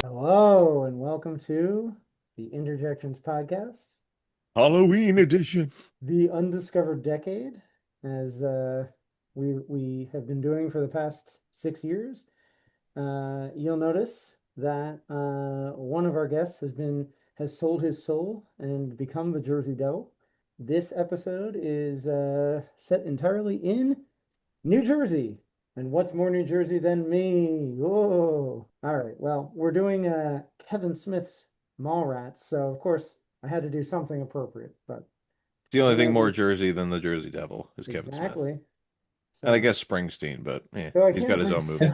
Hello and welcome to the Interjections podcast, Halloween edition. the Undiscovered Decade, as we have been doing for the past 6 years. You'll notice that one of our guests has sold his soul and become the Jersey Devil. This episode is set entirely in New Jersey. And what's more New Jersey than me? Whoa. All right. Well, we're doing Kevin Smith's Mallrats, so of course I had to do something appropriate. But The only thing more Jersey than the Jersey Devil is Kevin Smith. exactly. And I guess Springsteen, but So I he's can't got his own bring- movie.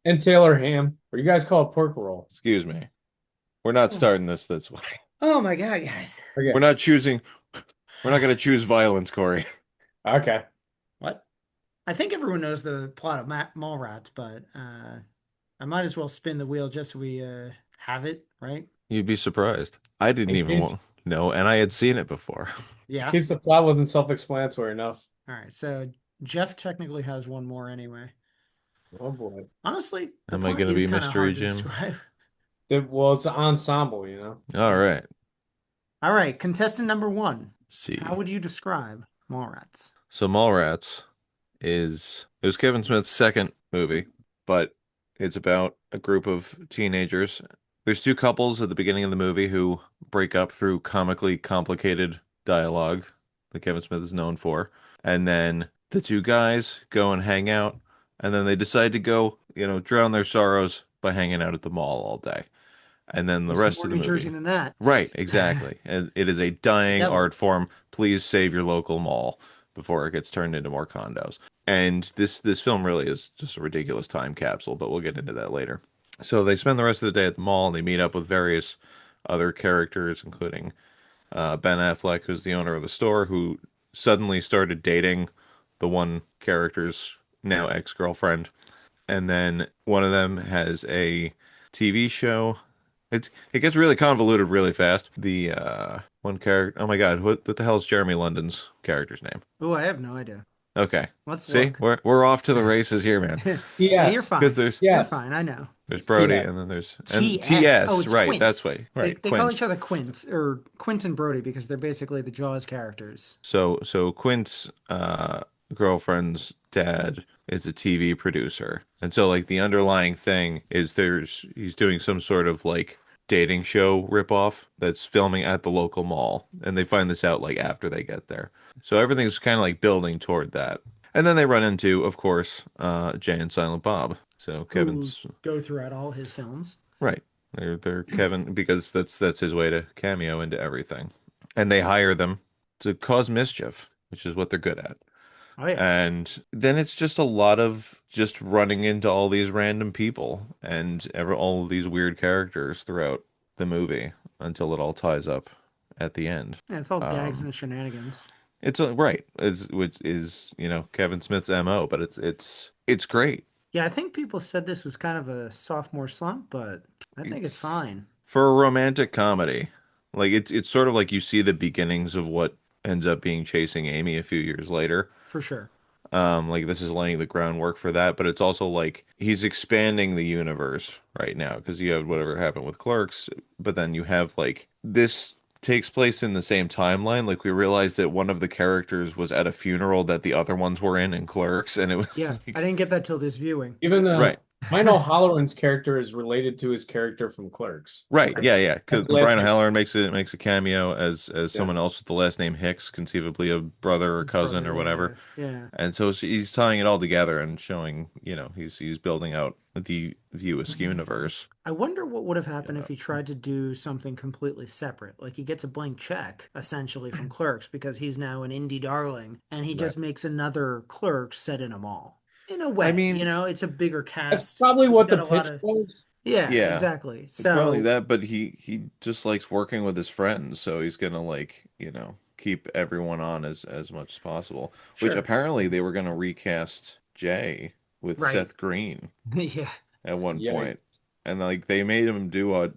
And Taylor Ham, or you guys call it pork roll. Excuse me. We're not starting this way. Oh my God, guys. Okay. We're not going to choose violence, Cory. Okay. What? I think everyone knows the plot of Mallrats, but I might as well spin the wheel just so we have it, right? You'd be surprised. I didn't even know, and I had seen it before. Yeah. In case the plot wasn't self-explanatory enough. All right. So Jeff technically has one more anyway. Oh boy. Honestly, the Am I plot going to is be kinda Mystery hard to Jim? describe. Well, it's an ensemble, you know. All right. All right, contestant number one. Let's see. How would you describe Mallrats? So Mallrats it was Kevin Smith's second movie, but it's about a group of teenagers. There's two couples at the beginning of the movie who break up through comically complicated dialogue that Kevin Smith is known for. And then the two guys go and hang out, and then they decide to go, drown their sorrows by hanging out at the mall all day. And then the rest of the New movie. Jersey than that. Right, exactly. And it is a dying Devil. art form. Please save your local mall before it gets turned into more condos. And this film really is just a ridiculous time capsule, but we'll get into that later. So they spend the rest of the day at the mall, and they meet up with various other characters, including Ben Affleck, who's the owner of the store, who suddenly started dating the one character's now ex-girlfriend. And then one of them has a TV show. It gets really convoluted really fast. The one character, oh my God, what the hell is Jeremy London's character's name? Oh, I have no idea. Okay. Let's See, look. we're off to the races here, man. Yeah, Yes. you're fine. Because there's You're fine. I know. Brody, TS. and then there's TS. TS, Oh, it's right? Quint. That's way right. They call Quint. each other Quint or Quint and Brodie because they're basically the Jaws characters. So Quint's girlfriend's dad is a TV producer, and so like the underlying thing is he's doing some sort of like dating show ripoff that's filming at the local mall, and they find this out like after they get there. So everything's kind of like building toward that, and then they run into, of course, Jay and Silent Bob. So Kevin's Who go throughout all his films. right. They're Kevin because that's his way to cameo into everything, and they hire them to cause mischief, which is what they're good at. Oh yeah. And then it's just a lot of just running into all these random people and all of these weird characters throughout the movie until it all ties up at the end. Yeah, it's all gags and shenanigans. It's right. Which is Kevin Smith's MO, but it's great. Yeah, I think people said this was kind of a sophomore slump, but I think it's fine. For a romantic comedy. Like it's sort of like you see the beginnings of what ends up being Chasing Amy a few years later. For sure. Like this is laying the groundwork for that, but it's also like he's expanding the universe right now because you have whatever happened with Clerks, but then you have like this takes place in the same timeline. Like we realized that one of the characters was at a funeral that the other ones were in Clerks, and it was Yeah, I didn't get that till this viewing. Even right. Mine O'Halloran's character is related to his character from Clerks. Right. Yeah. Because Last Brian name. O'Halloran makes a cameo as someone else with the last name Hicks, conceivably a brother or His cousin brother, or whatever. Yeah. And so he's tying it all together and showing, he's building out the View Askew universe. I wonder what would have happened if he tried to do something completely separate. Like he gets a blank check, essentially, from Clerks because he's now an indie darling, and he just makes another Clerks set in a mall. In a way, I mean, it's a bigger cast. That's probably what Got the a lot pitch of- was. Yeah, Yeah. exactly. It's So probably that, but he just likes working with his friends, so he's gonna keep everyone on as much as possible. Which Sure. apparently they were gonna recast Jay with Right. Seth Green yeah, at one Yeah. point. And like they made him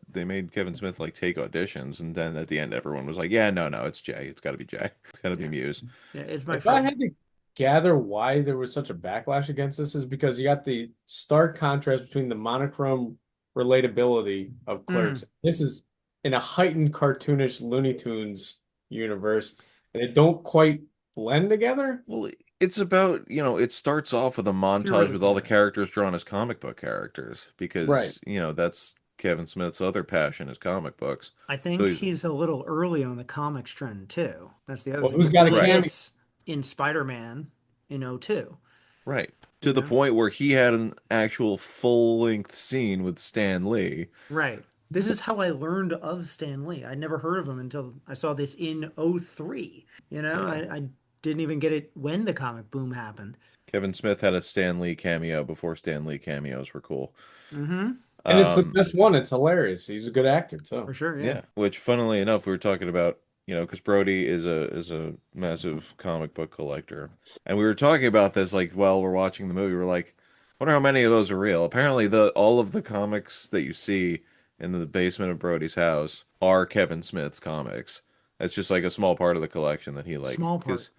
they made Kevin Smith like take auditions, and then at the end everyone was like, yeah, no, it's Jay. It's got to be Jay. It's got to be Yeah. Mewes. Yeah, it's my If I fault. had to gather why there was such a backlash against this, is because you got the stark contrast between the monochrome relatability of Mm. Clerks. This is in a heightened cartoonish Looney Tunes universe, and it don't quite blend together. Well, it's about, it starts off with a montage with all the Theoretically. characters drawn as comic book characters Right. because, that's Kevin Smith's other passion is comic books. I So think he's he's a little early on the comics trend too. That's the other Well, thing. who's It got a really right, cameo? hits in Spider-Man in '02, right. To you the know? point where he had an actual full-length scene with Stan Lee. Right. This is how I learned of Stan Lee. I'd never heard of him until I saw this in '03. Yeah. I didn't even get it when the comic boom happened. Kevin Smith had a Stan Lee cameo before Stan Lee cameos were cool. Mm-hmm. And it's the Um, best one. It's hilarious. He's a good actor too. For sure, yeah. Yeah, which funnily enough, we were talking about, because Brodie is a massive comic book collector, and we were talking about this like while we're watching the movie. We're like, wonder how many of those are real. Apparently, the all of the comics that you see in the basement of Brodie's house are Kevin Smith's comics. That's just like a small part of the collection that he like, Small part. because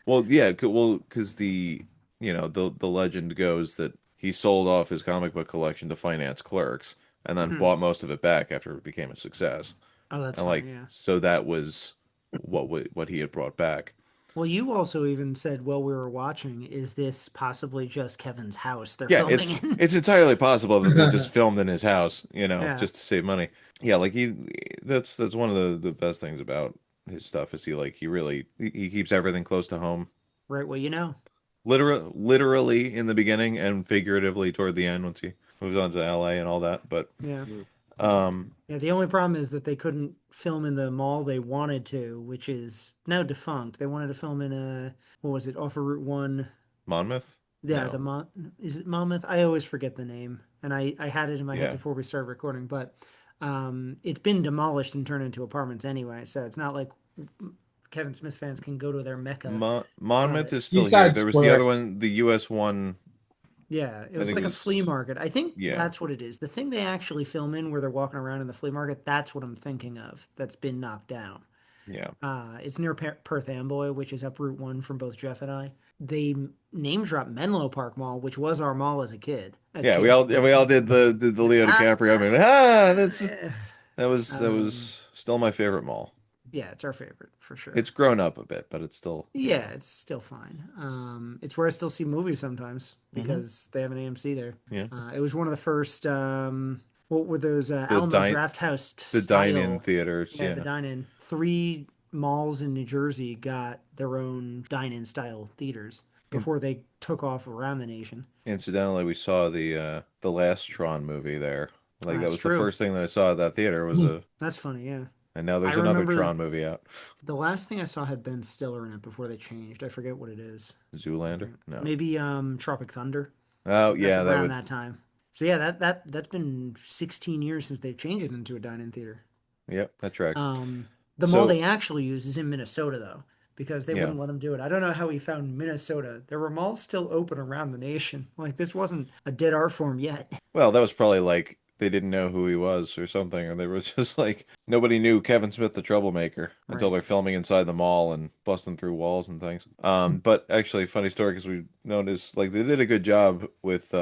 well, yeah, well, because the legend goes that he sold off his comic book collection to finance Clerks, and then Mhm. bought most of it back after it became a success. Oh, that's And funny, like, yeah. so that was what he had brought back. Well, you also even said while we were watching, is this possibly just Kevin's house they're Yeah, filming it's in? it's entirely possible that they just filmed in his house, Yeah. just to save money. Yeah, like that's one of the best things about his stuff is he really he keeps everything close to home. Right, well, you know. Literally in the beginning and figuratively toward the end once he moves on to LA and all that. But Yeah. um Yeah, the only problem is that they couldn't film in the mall they wanted to, which is now defunct. They wanted to film in what was it, off of Route 1? Monmouth? Yeah, No. is it Monmouth? I always forget the name. And I had it in my head Yeah. before we started recording, but it's been demolished and turned into apartments anyway, so it's not like Kevin Smith fans can go to their Mecca. Monmouth But is still East here. Side There was the other Square. one, the US one, yeah, it I was think it like a flea was, market. I think yeah. that's what it is. The thing they actually film in where they're walking around in the flea market, that's what I'm thinking of. That's been knocked down. Yeah. It's near Perth Amboy, which is up Route 1 from both Jeff and I. They name drop Menlo Park Mall, which was our mall as a kid, as Yeah, kids. we all did the Leo Ah, DiCaprio. I mean, yeah. that Um, was still my favorite mall. yeah, it's our favorite for sure. It's grown up a bit, but it's still, Yeah, it's still fine. It's where I still see movies sometimes hmm because they have an AMC there. yeah. It was one of the first, what were those The Alamo dine Draft House the dine-in style? theaters, Yeah, the yeah. dine-in. Three malls in New Jersey got their own dine-in style theaters In, before they took off around the nation. incidentally, we saw the last Tron movie there. Like that That's was the true. first thing that I saw at that theater was a That's funny, yeah. and now I there's another remember Tron movie out. the last thing I saw had Ben Stiller in it before they changed. I forget what it is. Zoolander? No. Maybe Tropic Thunder. Oh, That's yeah, that around would that time. So yeah, that's been 16 years since they've changed it into a dine-in theater. yep, that tracks. The mall So, they actually use is in Minnesota though, because they yeah. wouldn't let them do it. I don't know how he found Minnesota. There were malls still open around the nation. Like this wasn't a dead art form yet. Well, that was probably like they didn't know who he was or something, or they were just like nobody knew Kevin Smith the troublemaker until Right. they're filming inside the mall and busting through walls and things. But actually, funny story because we noticed like they did a good job with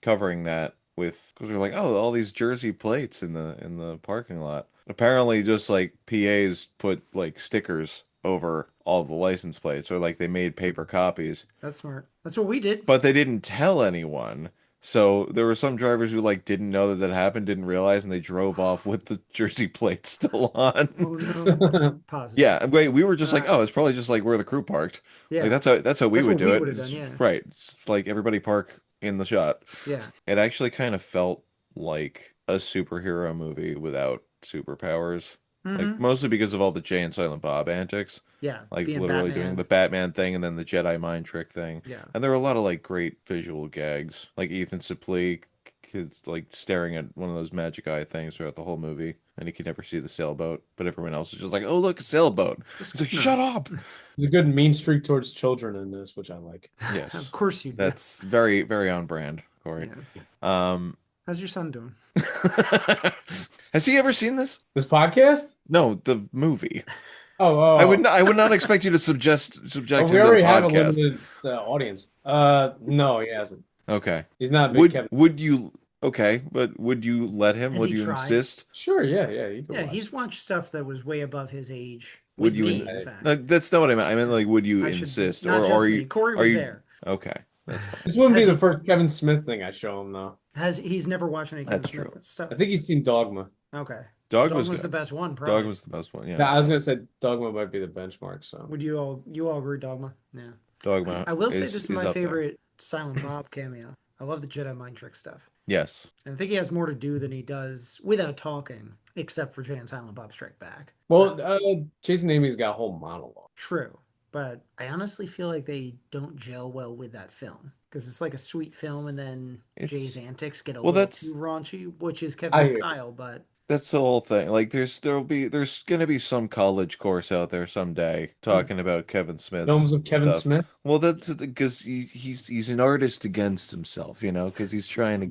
covering that with because we are like, oh, all these Jersey plates in the parking lot. Apparently, just like PAs put like stickers over all the license plates, or like they made paper copies, That's smart. That's what we did. but they didn't tell anyone. So there were some drivers who like didn't know that that happened, didn't realize, and they drove off with the Jersey plate still on. Oh no. Positive. Yeah, wait, we were just like, Uh, oh, it's probably just like where the crew parked. Like yeah. that's how we That's would what do we it. would have done. It's, Yeah. right, it's like everybody park in the shot. Yeah. It actually kind of felt like a superhero movie without superpowers. Like Mm-hmm. mostly because of all the Jay and Silent Bob antics, Yeah. like Being literally doing the Batman. Batman thing and then the Jedi mind trick thing. Yeah. And there were a lot of like great visual gags, like Ethan Suplee kids like staring at one of those magic eye things throughout the whole movie, and he could never see the sailboat, but everyone else is just like, "Oh, look, a sailboat!" Just He's like, no. "Shut up!" There's a good mean streak towards children in this, which I like. Of Yes, course you do. that's very very on brand, Corey. Yeah. Um, How's your son doing? Has he ever seen this? This podcast? No, the movie. Oh, I would not expect you to subject oh, him we to the already have a podcast. limited audience. No, he hasn't. Okay. He's not a big Kevin. Would you okay, but would you let him? Has Would he you tried? insist? Sure, yeah, you can Yeah, watch. he's watched stuff that was way above his age. Would With you me, in- in fact. No, that's not what I meant. I meant like would you I should insist not or just are me. you Corey are was you there. Okay, that's fine. This wouldn't be Has the he- first Kevin Smith thing I show him, though. He's never watched any Kevin That's Smith true. stuff? I think he's seen Dogma. Okay. Dogma's Dogma's the good. best one, probably. Dogma's the best one, yeah. Nah, I was gonna say Dogma might be the benchmark. So Would you all agree, Dogma? Yeah. Dogma I will say is this is is my up there. favorite Silent Bob cameo. I love the Jedi mind trick stuff. Yes. And I think he has more to do than he does without talking, except for Jay and Silent Bob Strike Back. well, Jason Amy's got a whole monologue. True. But I honestly feel like they don't gel well with that film. Because it's like a sweet film and then Jay's antics get a well, little that's- too raunchy, which is I Kevin's hear you. style, but That's the whole thing. Like there's gonna be some college course out there someday talking about Kevin Smith's Films of Kevin stuff. Smith. Well, that's because he's an artist against himself, you know, because he's trying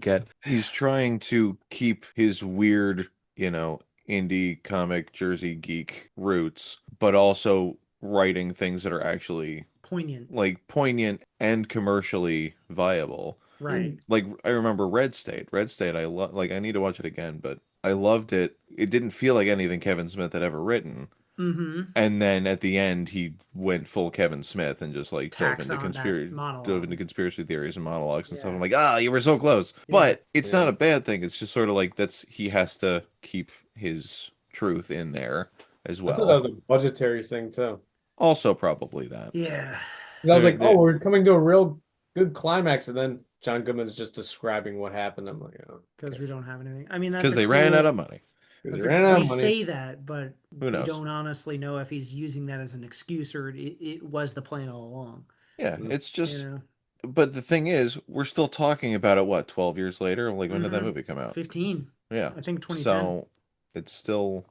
to keep his weird, you know, indie comic Jersey geek roots, but also writing things that are actually poignant. like poignant and commercially viable. Right. Like I remember Red State. Red State, I need to watch it again, but I loved it. It didn't feel like anything Kevin Smith had ever written. Mm-hmm. And then at the end, he went full Kevin Smith and just like dove Tacks into on that monologue. conspiracy theories and monologues and stuff. Yeah. I'm like, you were so close. Yeah. But it's not Yeah. a bad thing. It's just sort of like he has to keep his truth in there as I thought well. that was a budgetary thing too. Also, probably that. Yeah. I was They're- like, oh, we're coming to a real good climax, and then John Goodman's just describing what happened. I'm like, oh, Because we don't have anything. I mean, that's Because a they ran cool- out of money. because That's they ran out we of money. say that, but Who we knows? don't honestly know if he's using that as an excuse or it was the plan all along. Yeah, Mm. it's just. You know, But the thing is, we're still talking about it. What, 12 years later? Like when did that Mhm. movie come out? 15. Yeah. I think 2010. So it's still.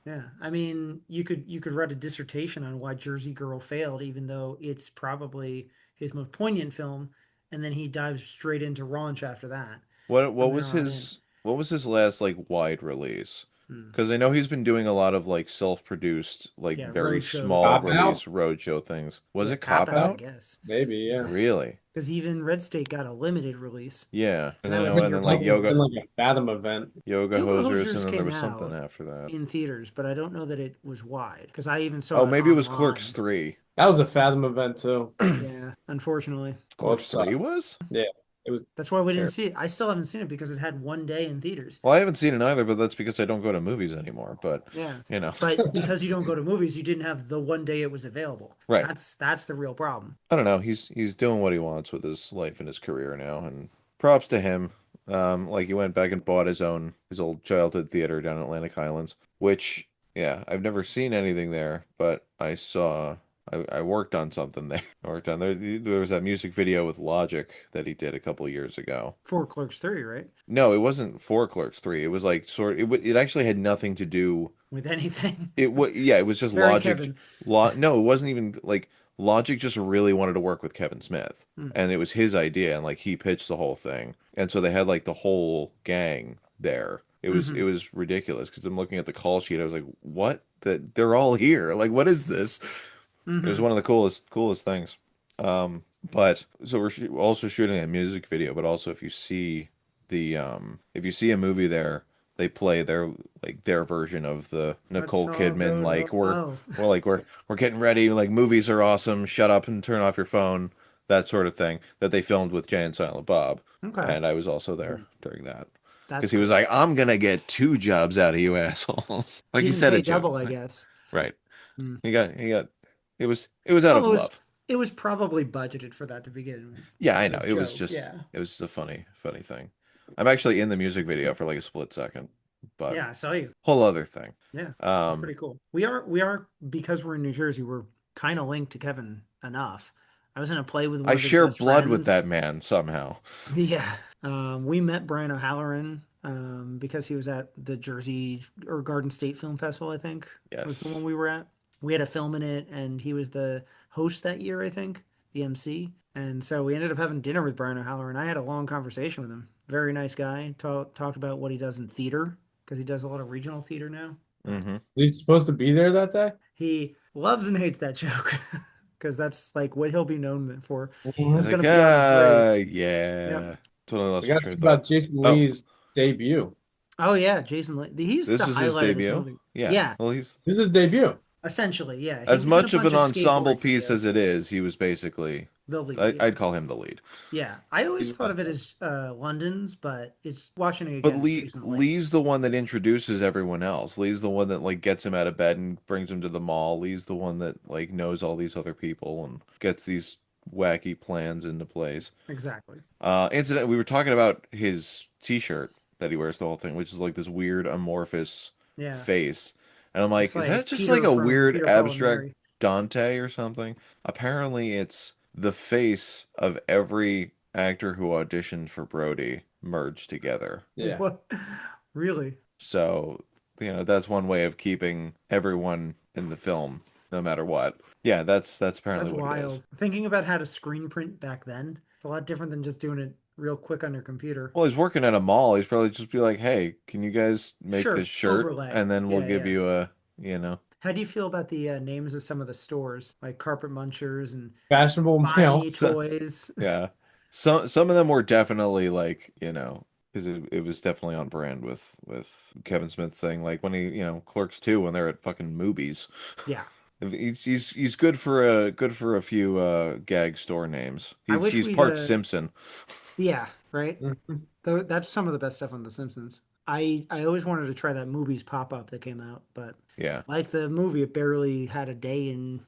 Yeah, I mean, you could write a dissertation on why Jersey Girl failed, even though it's probably his most poignant film, and then he dives straight into raunch after that. What From was there on his last like wide release? Hmm. Because I know he's been doing a lot of like self-produced, like Yeah, very roadshow. small Cop release roadshow things. Was Yeah, it Cop I Out? guess, Maybe, yeah. Really? because even Red State got a limited release. Yeah. And That then, was and in then your like bubble. Yoga Been like a Fathom event. Yoga Yoga Hosers, Hosers and then there came was something out after that. in theaters, but I don't know that it was wide because I even saw Oh, it maybe it was online. Clerks 3. That was a Fathom event too. Yeah, unfortunately, Well, Clerks 3 was? that's why we Terrible. didn't see it. I still haven't seen it because it had one day in theaters. Well, I haven't seen it either, but that's because I don't go to movies anymore. But Yeah, you know, but because you don't go to movies, you didn't have the one day it was available. Right. That's the real problem. I don't know. He's doing what he wants with his life and his career now, and props to him. Like he went back and bought his old childhood theater down in Atlantic Highlands, which yeah, I've never seen anything there, but I worked on something there. I worked on there was that music video with Logic that he did a couple of years ago. For Clerks 3, right? No, it wasn't for Clerks 3. It was like it actually had nothing to do. With anything. It was just Very Logic. Kevin. No, it wasn't even like Logic just really wanted to work with Kevin Smith, and it was his idea, and like he pitched the whole thing, and so they had like the whole gang there. It was ridiculous because I'm looking at the call sheet. I was like, what? That they're all here? Like, what is this? It was one of the coolest things. But so we're also shooting a music video, but also if you see a movie there, they play their version of the Nicole Let's all Kidman go like to- we're getting ready, like movies are awesome, shut up and turn off your phone, that sort of thing that they filmed with Jay and Silent Bob. Okay. And I was also there during that. That's Because he was like, I'm gonna get 2 jobs out of you assholes. Like he Didn't said pay a joke. double, I guess. Right. Hmm. He got it was out of Well, love. It was probably budgeted for that to begin with. Yeah, I know. As It was joke, just yeah. it was just a funny thing. I'm actually in the music video for like a split second, but Yeah, I saw you. whole other thing. Yeah, that's pretty cool. We are because we're in New Jersey. We're kind of linked to Kevin enough. I was in a play with one I of his share best blood with friends. that man somehow. Yeah, we met Brian O'Halloran because he was at the Jersey or Garden State Film Festival. I think was the Yes. one we were at. We had a film in it, and he was the host that year. I think the MC. And so we ended up having dinner with Brian O'Halloran, and I had a long conversation with him. Very nice guy. Talked about what he does in theater because he does a lot of regional theater now. Mm-hmm. He's supposed to be there that day? He loves and hates that joke because that's like what he'll be known for. This He's is going like, to be on his grave. Yep. yeah. Totally We lost my got to train talk of thought. about Jason Oh, Lee's debut. Oh yeah, Jason Lee. He's this the is his highlight of this debut. movie. Yeah. Yeah, Well, he's This is his debut. essentially. Yeah, he as was in a much of bunch an of ensemble skateboard piece as videos. it is. He was basically, The lead. Yeah. I'd call him the lead. Yeah, I always He's thought of it as London's, but it's watching it But again. It's Jason Lee. Lee's the one that introduces everyone else. Lee's the one that like gets him out of bed and brings him to the mall. Lee's the one that like knows all these other people and gets these wacky plans into place. Exactly. Incident. We were talking about his T-shirt that he wears the whole thing, which is like this weird amorphous Yeah, face, and I'm looks like, is that like just like Peter a from weird Peter Paul and abstract Mary. Dante or something? Apparently, it's the face of every actor who auditioned for Brodie merged together. Yeah. What? Really? So, that's one way of keeping everyone in the film, no matter what. Yeah, that's apparently That's what it is. wild. Thinking about how to screen print back then, it's a lot different than just doing it real quick on your computer. Well, he's working at a mall. He's probably just be like, "Hey, can you guys make this Sure, shirt, overlay. and then we'll Yeah, give yeah. you a." How do you feel about the names of some of the stores, like Carpet Munchers and Fashionable Buy male. Me So, Toys? yeah. Some of them were definitely like, because it was definitely on brand with Kevin Smith saying like when he, Clerks 2 when they're at fucking movies. Yeah. He's good for a few gag store names. I He's wish he's we'd part Simpson. yeah, right? Mhm. Though that's some of the best stuff on The Simpsons. I always wanted to try that movies pop-up that came out, but Yeah. like the movie, it barely had a day in.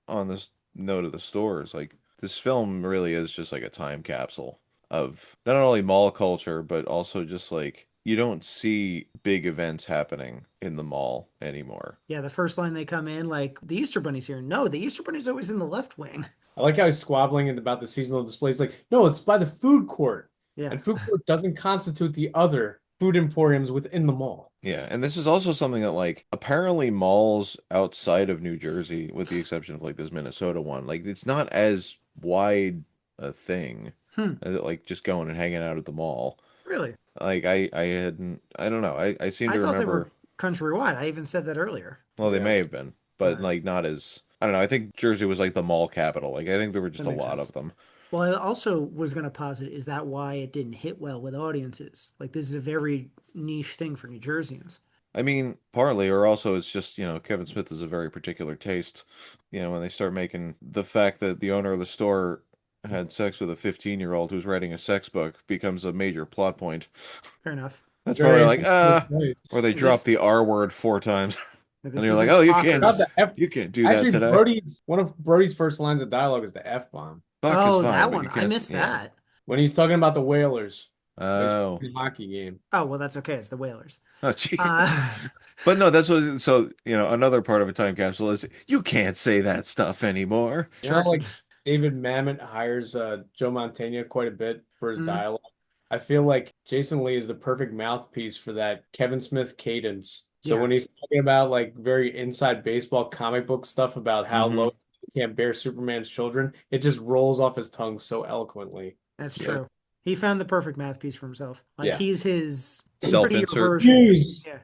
On this note of the stores, like this film really is just like a time capsule of not only mall culture, but also just like you don't see big events happening in the mall anymore. Yeah, the first line they come in, like, the Easter Bunny's here. No, the Easter Bunny's always in the left wing. I like how he's squabbling about the seasonal displays. Like, no, it's by the food court. Yeah. And food court doesn't constitute the other food emporiums within the mall. Yeah, and this is also something that like apparently malls outside of New Jersey, with the exception of like this Minnesota one, like it's not as wide a thing Hmm. as like just going and hanging out at the mall. Really? Like I hadn't I don't know. I seem I to thought they remember. were countrywide. I even said that earlier. Well, they Yeah. may have been, but But like not as I don't know. I think Jersey was like the mall capital. Like I think there were that just a makes lot sense. of them. Well, I also was going to posit, is that why it didn't hit well with audiences? Like, this is a very niche thing for New Jerseyans. I mean, partly, or also it's just, Kevin Smith is a very particular taste. When they start making the fact that the owner of the store had sex with a 15-year-old who's writing a sex book becomes a major plot point. Fair enough. That's Very probably like, interesting point. or they drop This, the R word 4 times. And this you're like, isn't oh, Not Fockers. the F. you can't do that Actually, today. One of Brody's first lines of dialogue is the F bomb. Fuck is Oh, fine, that but one. you I can't, missed yeah. that. When he's talking about the Whalers. He's Oh. playing a hockey game. Oh, well, that's okay. It's the Whalers. Oh, gee. Uh, But no, that's what, so, another part of a time capsule is you can't say that stuff anymore. You know, sure. like David Mamet hires Joe Mantegna quite a bit for his Mhm. dialogue. I feel like Jason Lee is the perfect mouthpiece for that Kevin Smith cadence. So Yeah, when he's talking about like very inside baseball comic book stuff about how Mm-hmm. Lois can't bear Superman's children, it just rolls off his tongue so eloquently. that's Yeah. true. He found the perfect mouthpiece for himself. Like, Yeah. he's his prettier Self-insert. version. Muse. Yeah.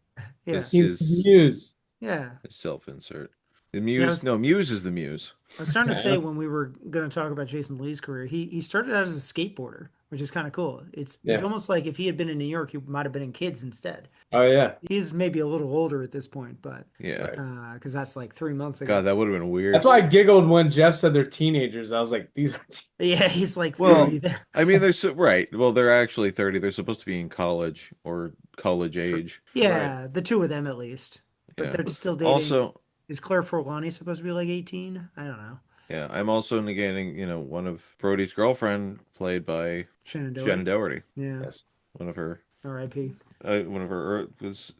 Yeah. His, He's his, the muse. Yeah. his self-insert. The Yeah, muse, no, Muse is the muse. I was starting to say Yeah. when we were going to talk about Jason Lee's career, he started out as a skateboarder, which is kind of cool. It's Yeah. almost like if he had been in New York, he might have been in Kids instead. Oh yeah. He's maybe a little older at this point, but Yeah. Right. because that's like 3 months ago. God, that would have been weird. That's why I giggled when Jeff said they're teenagers. I was like, these are Yeah, he's like Well, 30 there. I mean, right. Well, they're actually 30. They're supposed to be in college or college age. Yeah, the two of them at least. But Yeah. they're still dating. Also, Is Claire Forlani supposed to be like 18? I don't know. yeah, I'm also negating, one of Brodie's girlfriend played by Shannon Shannen Doherty. Doherty. Yeah, yes. One of her, R.I.P.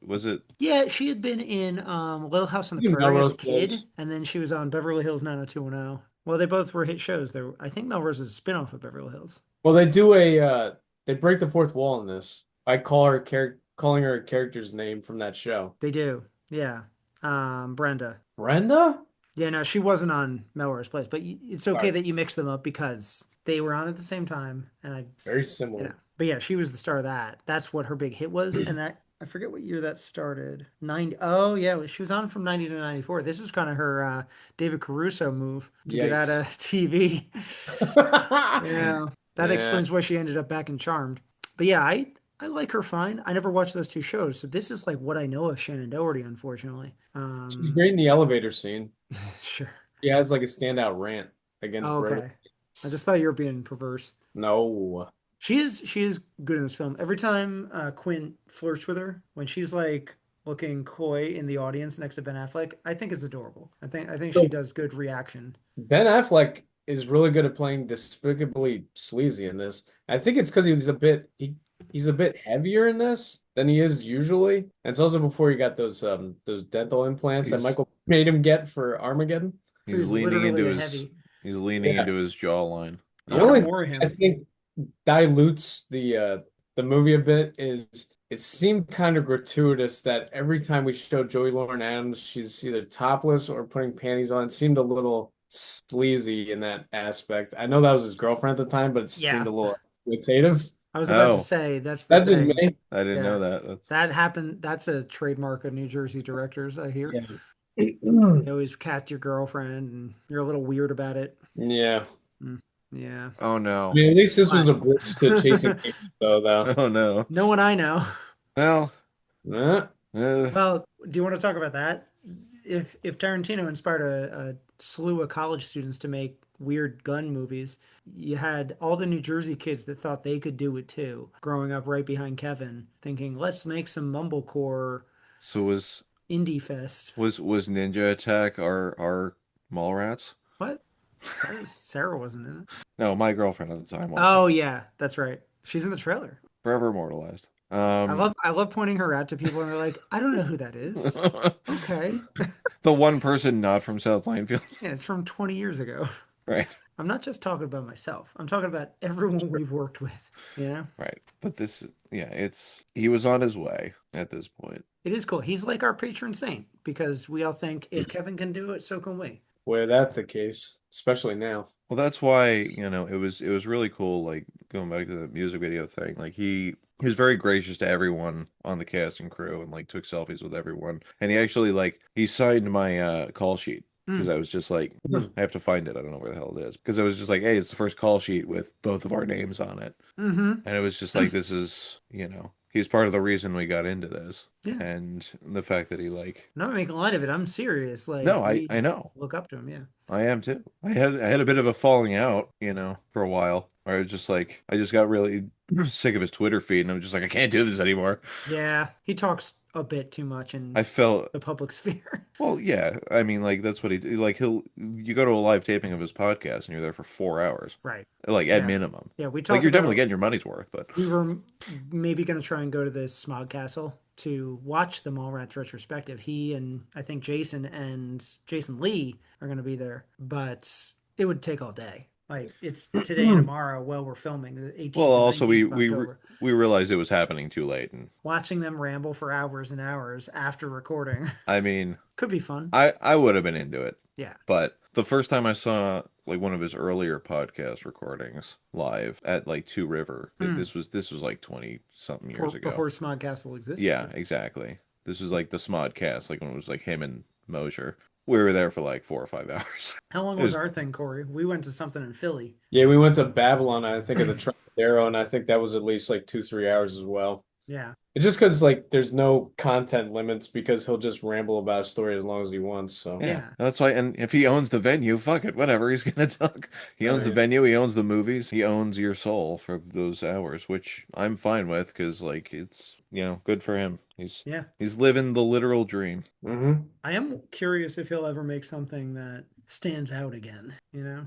was it? Yeah, she had been in Little House on the You know, Prairie as a Melrose kid, Place. and then she was on Beverly Hills 90210. Well, they both were hit shows. I think Melrose is a spinoff of Beverly Hills. Well, they break the fourth wall in this. I calling her a character's name from that show. They do. Yeah. Brenda. Brenda? Yeah, no, she wasn't on Melrose Place, but it's okay Sorry, that you mix them up because they were on at the same time, and very you know. similar. But yeah, she was the star of that. That's what her big hit was, and that I forget what year that started. 90. Oh yeah, she was on from 90 to 94. This was kind of her David Caruso move to get out Yikes. of TV. Yeah, that Yeah. explains why she ended up back in Charmed. But yeah, I like her fine. I never watched those two shows, so this is like what I know of Shannen Doherty, unfortunately. She's great in the elevator scene. Sure. She has like a standout rant Oh, against Brodie. okay. I just thought you were being perverse. No. She is good in this film. Every time Quinn flirts with her, when she's like looking coy in the audience next to Ben Affleck, I think it's adorable. I think she So does good reaction. Ben Affleck is really good at playing despicably sleazy in this. I think it's because he's a bit heavier in this than he is usually. And it's also before he got those dental implants that He's Michael made him get for Armageddon. So he's he's leaning literally into a his heavy. he's leaning Yeah. into his jawline. I The wanted only Um, thing more of I him. think dilutes the movie a bit is it seemed kind of gratuitous that every time we showed Joey Lauren Adams, she's either topless or putting panties on. It seemed a little sleazy in that aspect. I know that was his girlfriend at the time, but it seemed Yeah, a little exploitative. I was about to oh, say that's the That's just thing. me. I didn't Yeah, know that. That's that happened. That's a trademark of New Jersey directors, I hear. Yeah. They always cast your girlfriend, and you're a little weird about it. Yeah. Mm, yeah. oh I no. mean, at least this was What? a bridge to chasing Amy, though. Oh no. No one I know. Well, Eh. uh, Well, do you want to talk about that? If Tarantino inspired a slew of college students to make weird gun movies, you had all the New Jersey kids that thought they could do it too, growing up right behind Kevin, thinking, let's make some mumblecore so indie fest. was Ninja Attack our Mallrats? What? Sarah wasn't in it. No, my girlfriend at the time was. Oh yeah, that's right. She's in the trailer. Forever immortalized. I love pointing her out to people and they're like, I don't know who that is. Okay. The one person not from South Plainfield. Yeah, it's from 20 years ago. Right. I'm not just talking about myself. I'm talking about everyone we've worked with, you know? Right. But this, yeah, he was on his way at this point. It is cool. He's like our patron saint because we all think if Kevin can do it, so can we. Where that's the case, especially now. Well, that's why, it was really cool, like going back to the music video thing. Like he was very gracious to everyone on the cast and crew and like took selfies with everyone. And he actually like he signed my call sheet because Mm. I was just like, I have to find it. I don't know where the hell it is. Because I was just like, hey, it's the first call sheet with both of our names on it. Mm-hmm. And it was just like this is, he's part of the reason we got into this. Yeah. And the fact that he like I'm not making light of it. I'm serious. Like no, I we I know. look up to him. Yeah. I am too. I had a bit of a falling out, for a while. Where I was just like I just got really sick of his Twitter feed and I'm just like I can't do this anymore. Yeah. He talks a bit too much in I felt the public sphere. well, yeah. I mean, like that's what like you go to a live taping of his podcast and you're there for 4 hours, Right. like at Yeah. minimum. Yeah. We Like talked you're definitely about getting your money's worth, but we were maybe going to try and go to the Smog Castle to watch the Mallrats retrospective. He and I think Jason Lee are going to be there, but it would take all day. Like it's today and tomorrow while we're filming the well, 18th and also 19th of October. we realized it was happening too late, and Watching them ramble for hours and hours after recording I mean, could be fun. I would have been into it. Yeah. But the first time I saw like one of his earlier podcast recordings live at like Two River, Mm. this was like 20 something years ago. Before Smog Castle existed. Yeah, exactly. This was like the Smodcast, like when it was like him and Mosier. We were there for like 4 or 5 hours. How long It was was our thing, Corey? We went to something in Philly. Yeah, we went to Babylon, I think, at the Trocadero, and I think that was at least like 2, 3 hours as well. Yeah. It's just because like there's no content limits because he'll just ramble about a story as long as he wants. So yeah. Yeah. That's why, and if he owns the venue, fuck it, whatever. He's gonna talk. He owns the Right. venue. He owns the movies. He owns your soul for those hours, which I'm fine with because like it's good for him. Yeah. He's living the literal dream. I am curious if he'll ever make something that stands out again.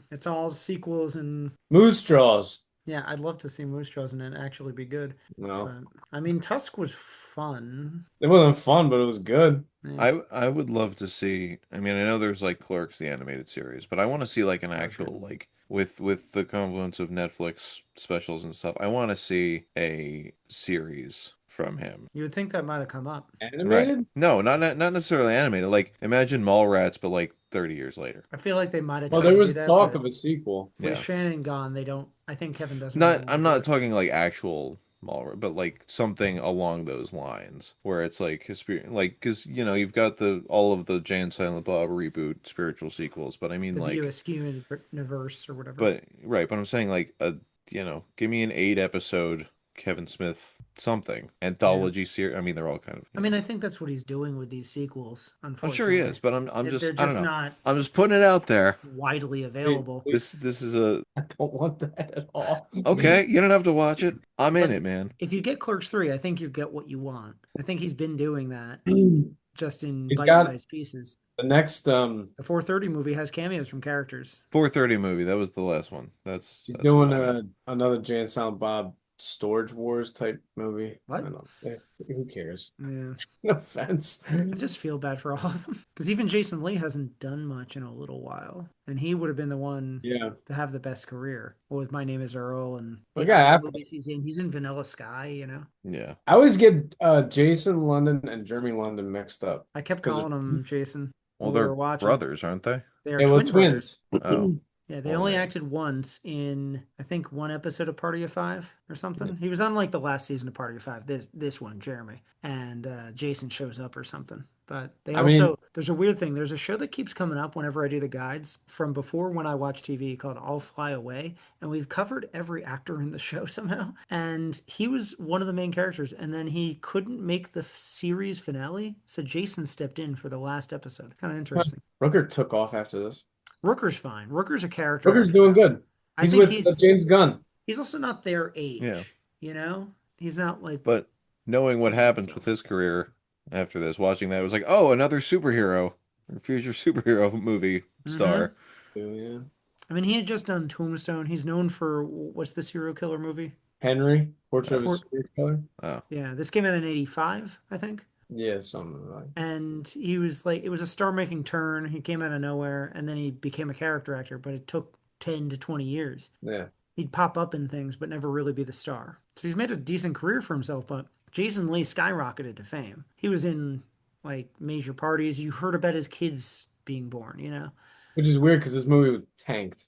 It's all sequels and Moose straws. yeah, I'd love to see Moose Jaws and it actually be good. No, But I mean, Tusk was fun. it wasn't fun, but it was good. Yeah. I would love to see. I mean, I know there's like Clerks, the animated series, but I want to see like an actual like with the confluence of Netflix specials and stuff. I want to see a series from him. You would think that might have come up. Right. Animated? No, not necessarily animated. Like imagine Mallrats, but like 30 years later. I feel like they might have Well, tried there to do was that, talk but of a sequel. with Yeah. Shannon gone, they don't. I think Kevin doesn't really Not want I'm to do not it. talking like actual Mallrats, but like something along those lines where it's like like because you've got the all of the Jay and Silent Bob reboot spiritual sequels, but I mean The View like Askew universe or whatever. but right, but I'm saying like give me an 8 episode Kevin Smith something anthology series. I mean they're all kind of I mean, I think that's what he's doing with these sequels. I'm Unfortunately, sure he is, but I'm They're I don't just know. not I'm just putting it out there. widely Wait, available. wait, This is a I don't want that at all. okay. You don't have to watch it. I'm in But it, man. if you get Clerks 3, I think you get what you want. I think he's been doing that just in He's got bite-sized pieces. the next The 430 movie has cameos from characters. 4:30 movie. That was the last one. he's That's doing what's right. another Jay and Silent Bob Storage Wars type movie. What? I don't know. Who cares? Yeah. No offense. I just feel bad for all of them. Because even Jason Lee hasn't done much in a little while. And he would have been the one Yeah. to have the best career. Well, with My Name is Earl and We the got other movies he's in. He's in Vanilla Sky. Yeah. I always get Jason London and Jeremy London mixed up. I kept 'Cause calling him Jason Well, when we they're were watching. brothers, aren't they? They are They were twin brothers. twins. Oh. Yeah, they Oh, only yeah. acted once in, I think, one episode of Party of Five or something. He was on like the last season of Party of Five. This one, Jeremy, and Jason shows up or something. But they I mean- also there's a weird thing. There's a show that keeps coming up whenever I do the guides from before when I watch TV called I'll Fly Away, and we've covered every actor in the show somehow. And he was one of the main characters, and then he couldn't make the series finale, so Jason stepped in for the last episode. Kind of interesting. Rooker took off after this. Rooker's fine. Rooker's a character. Rooker's actor doing now. good. I He's think with James Gunn. he's also not their age. Yeah. You know? He's not like But knowing what happens with his career after this, watching that, it was like, oh, another superhero or future superhero movie star. Yeah. I mean, he had just done Tombstone. He's known for what's the serial killer movie? Henry, Portrait of a Port- Serial Killer. Oh, Yeah, this came out in 85, I think. Yeah, something like. And he was like, it was a star-making turn. He came out of nowhere, and then he became a character actor, but it took 10 to 20 years. Yeah. He'd pop up in things, but never really be the star. So he's made a decent career for himself, but Jason Lee skyrocketed to fame. He was in like major parties. You heard about his kids being born, you know? Which is weird because this movie was tanked.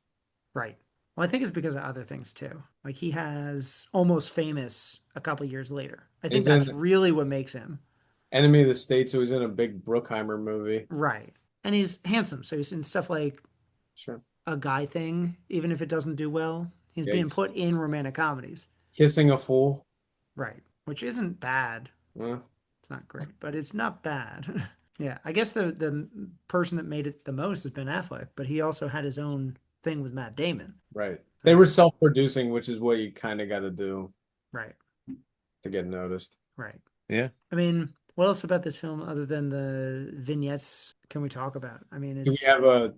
Right. Well, I think it's because of other things too. Like he has Almost Famous a couple years later. I think He's that's in- really what makes him. Enemy of the States, who was in a big Bruckheimer movie. Right. And he's handsome. So he's in stuff like Sure. A Guy Thing, even if it doesn't do well. He's being Yikes. put in romantic comedies. Kissing a Fool. Right. Which isn't bad. It's not great, but it's not bad. Yeah. I guess the person that made it the most has been Affleck, but he also had his own thing with Matt Damon. Right. They were self-producing, which is what you kind of got to do Right. to get noticed. Right. yeah. I mean, what else about this film other than the vignettes can we talk about? I mean, Do it's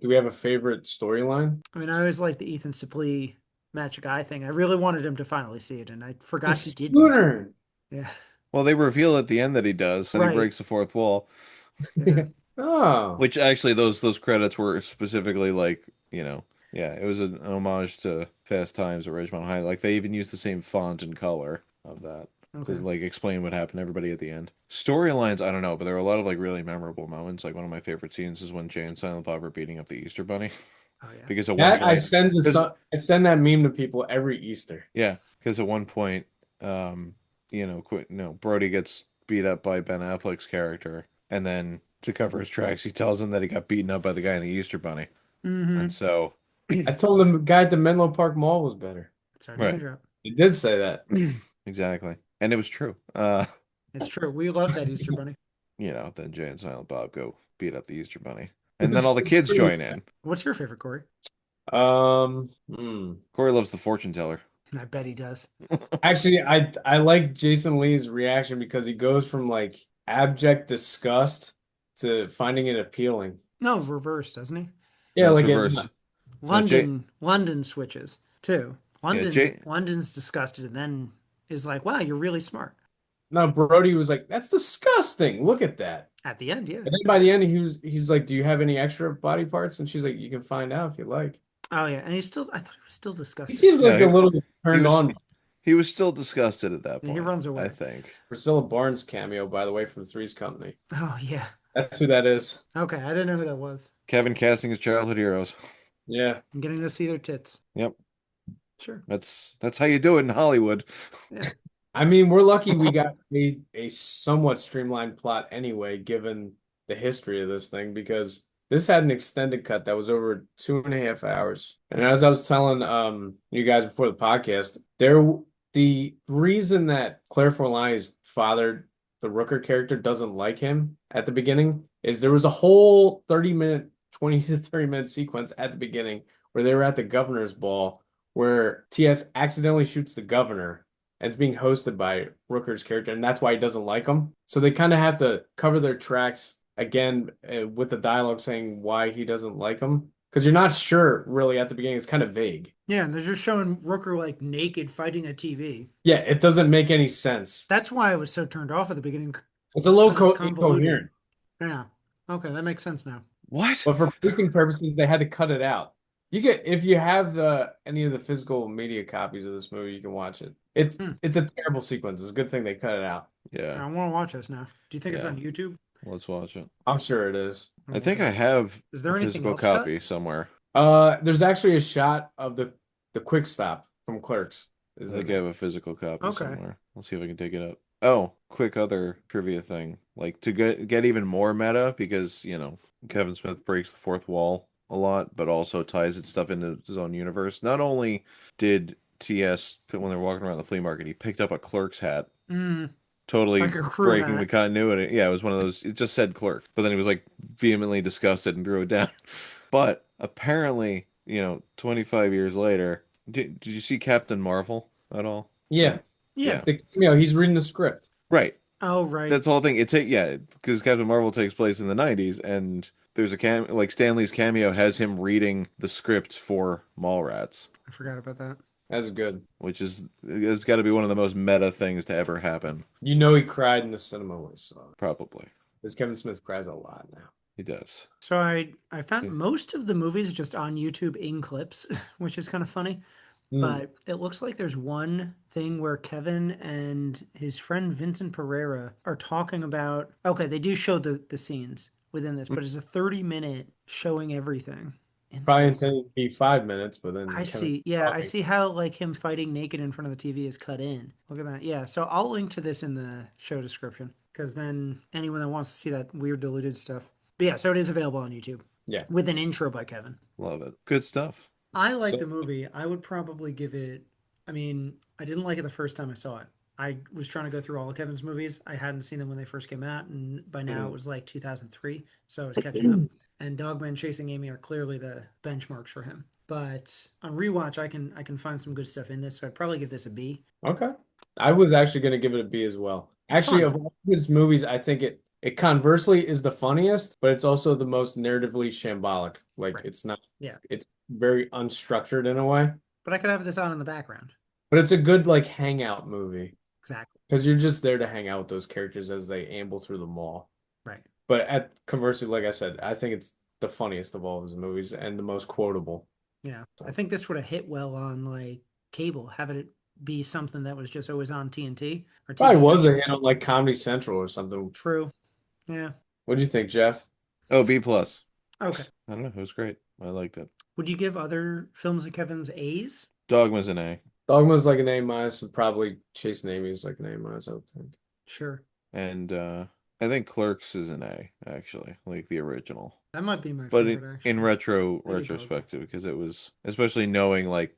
we have a favorite storyline? I mean, I always liked the Ethan Suplee Magic Eye thing. I really wanted him to finally see it, and I forgot The he did. schooner. Yeah. Well, they reveal at the end that he does, and Right. he breaks the fourth wall. Yeah. Oh. Which actually, those credits were specifically like, yeah, it was an homage to Fast Times at Ridgemont High. Like they even used the same font and color of that Okay. to like explain what happened to everybody at the end. Storylines, I don't know, but there were a lot of like really memorable moments. Like one of my favorite scenes is when Jay and Silent Bob are beating up the Easter Bunny Oh yeah. because at one That I point, I send that meme to people every Easter. yeah, because at one point, Brodie gets beat up by Ben Affleck's character, and then to cover his tracks, he tells him that he got beaten up by the guy in the Easter Bunny, Mm-hmm. and so I told him the guy at the Menlo Park Mall was better. It's our Right. name drop. He did say that. exactly, and it was true. It's true. We love that Easter Bunny. Then Jay and Silent Bob go beat up the Easter Bunny, and then all the kids join in. What's your favorite, Corey? Cory loves the fortune teller. I bet he does. Actually, I like Jason Lee's reaction because he goes from like abject disgust to finding it appealing. No, reverse, doesn't he? Yeah, No, it's like it, reverse. London switches too. London's disgusted and then is like, wow, you're really smart. no, Brodie was like, "That's disgusting. Look at that." At the end, yeah. And then by the end, he's like, "Do you have any extra body parts?" And she's like, "You can find out if you like." Oh yeah, and I thought he was still He disgusted. seems like Yeah, a little he turned was- on. He was still disgusted at that He point, runs I away. think. Priscilla Barnes cameo, by the way, from Three's Company. Oh yeah. That's who that is. Okay, I didn't know who that was. Kevin casting his childhood heroes. Yeah. I'm getting to see their tits. Yep. Sure. That's how you do it in Hollywood. Yeah. I mean, we're lucky we got a somewhat streamlined plot anyway, given the history of this thing, because this had an extended cut that was over 2.5 hours. And as I was telling you guys before the podcast, the reason that Claire Forlani's father, the Rooker character, doesn't like him at the beginning is there was a whole 30-minute, 20 to 30-minute sequence at the beginning where they were at the governor's ball where TS accidentally shoots the governor and it's being hosted by Rooker's character, and that's why he doesn't like him. So they kind of have to cover their tracks again with the dialogue saying why he doesn't like him. Because you're not sure really at the beginning. It's kind of vague. Yeah, and they're just showing Rooker like naked fighting a TV. Yeah, it doesn't make any sense. That's why I was so turned off at the beginning. It's a little Because it's convoluted. incoherent. Yeah. Okay, that makes sense now. What? But for pacing purposes, they had to cut it out. If you have any of the physical media copies of this movie, you can watch it. It's a terrible sequence. It's a good thing they cut it out. I Yeah, want to watch this now. Do you think it's Yeah. on YouTube? let's watch it. I'm sure it is. I think I have Is there a anything physical else cut? copy somewhere. There's actually a shot of the quick stop from Clerks. I Is think it? I have a physical copy Okay. somewhere. Let's see if I can dig it up. Oh, quick other trivia thing. Like to get even more meta because, Kevin Smith breaks the fourth wall a lot, but also ties its stuff into his own universe. Not only did TS when they're walking around the flea market, he picked up a clerk's hat, totally Like a crew breaking hat. the continuity. Yeah, it was one of those. It just said clerk, but then he was like vehemently disgusted and threw it down. But apparently, 25 years later, did you see Captain Marvel at all? Yeah. Yeah. He's reading the script. Right. Oh, right. That's the whole thing. Because Captain Marvel takes place in the 90s, and there's like Stanley's cameo has him reading the script for Mallrats, I forgot about that. That's good. which it's got to be one of the most meta things to ever happen. You know he cried in the cinema when he saw it. Probably. Because Kevin Smith cries a lot now. He does. So I found most of the movies just on YouTube in clips, which is kind of funny. But it looks like there's one thing where Kevin and his friend Vincent Pereira are talking about. Okay, they do show the scenes within this, but it's a 30-minute showing everything. Probably intended to be 5 minutes, but then I Kevin see. Yeah, I talking. see how like him fighting naked in front of the TV is cut in. Look at that. Yeah, so I'll link to this in the show description because then anyone that wants to see that weird diluted stuff. But yeah, so it is available on YouTube. Yeah. With an intro by Kevin. Love it. Good stuff. I like So- the movie. I would probably give it. I mean, I didn't like it the first time I saw it. I was trying to go through all of Kevin's movies. I hadn't seen them when they first came out, and by now it was like 2003, so I was catching up. And Dogman and Chasing Amy are clearly the benchmarks for him. But on rewatch, I can find some good stuff in this, so I'd probably give this a B. Okay. I was actually going to give it a B as well. It's Actually, fun. of all his movies, I think it conversely is the funniest, but it's also the most narratively shambolic. Like Right. it's not. Yeah. It's very unstructured in a way, But I could have this on in the background. but it's a good like hangout movie Exactly. because you're just there to hang out with those characters as they amble through the mall. Right. But conversely, like I said, I think it's the funniest of all of his movies and the most quotable. Yeah. I think this would have hit well on like cable, having it be something that was just always on TNT or Probably TBS. was a hit on like Comedy Central or something. True. Yeah. What do you think, Jeff? Oh, B plus. Okay. I don't know. It was great. I liked it. Would you give other films of Kevin's A's? Dogma's an A. Dogma's like an A minus, and probably Chasing Amy is like an A minus, I would think. Sure. And I think Clerks is an A, actually, like the original. That might be my But favorite, actually. in Maybe both. retrospective, because it was, especially knowing like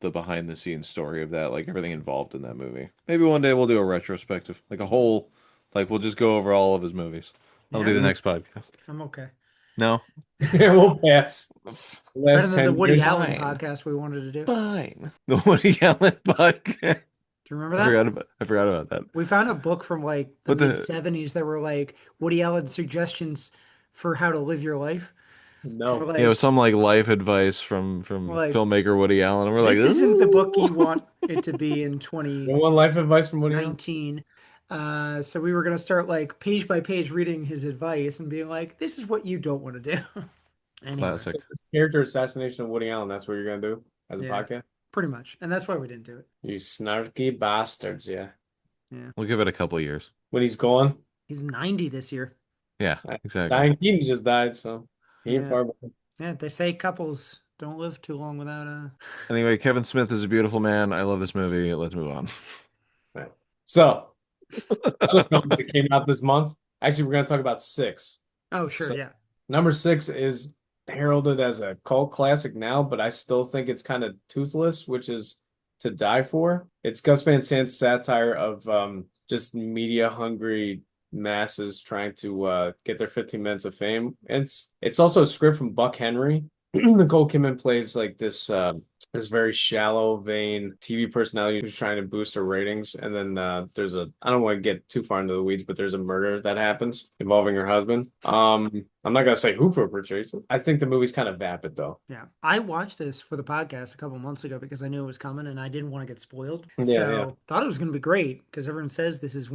the behind the scenes story of that, like everything involved in that movie. Maybe one day we'll do a retrospective, like a whole, like we'll just go over all of his movies. That'll be Yeah. the next podcast. I'm okay. No? We'll pass. Better Last than the 10 Woody years. Allen fine. podcast we wanted to do. Fine. The Woody Allen podcast. Do you remember that? I forgot about that. We found a book from like the What the- mid-70s that were like Woody Allen suggestions for how to live your life. No. We're like, Yeah, it was some like life advice from Like, filmmaker Woody Allen. And we're like, this isn't the book you "Ooh." want it to be in You 2019. want life advice from Woody Allen? So we were going to start like page by page reading his advice and being like, this is what you don't want to do. Anyway, Classic. Character assassination of Woody Allen. That's what you're gonna do as a Yeah. podcast. pretty much. And that's why we didn't do it. You snarky bastards, yeah. Yeah. We'll give it a couple years. When he's gone, He's 90 this year. Yeah, exactly. Diane Keaton just died, so he ain't Yeah. far behind. Yeah, they say couples don't live too long without Anyway, Kevin Smith is a beautiful man. I love this movie. Let's move on. Right. So, other films that came out this month. Actually, we're going to talk about six. Oh, sure, So, yeah. number six is heralded as a cult classic now, but I still think it's kind of toothless, which is To Die For. It's Gus Van Sant's satire of just media hungry masses trying to get their 15 minutes of fame. And it's also a script from Buck Henry. Nicole Kidman plays like this very shallow vein TV personality who's trying to boost her ratings. And then I don't want to get too far into the weeds, but there's a murder that happens involving her husband. I'm not gonna say who perpetrates it. I think the movie's kind of vapid though. Yeah. I watched this for the podcast a couple months ago because I knew it was coming and I didn't want to get spoiled. Yeah. Thought it was going to be great because everyone says this is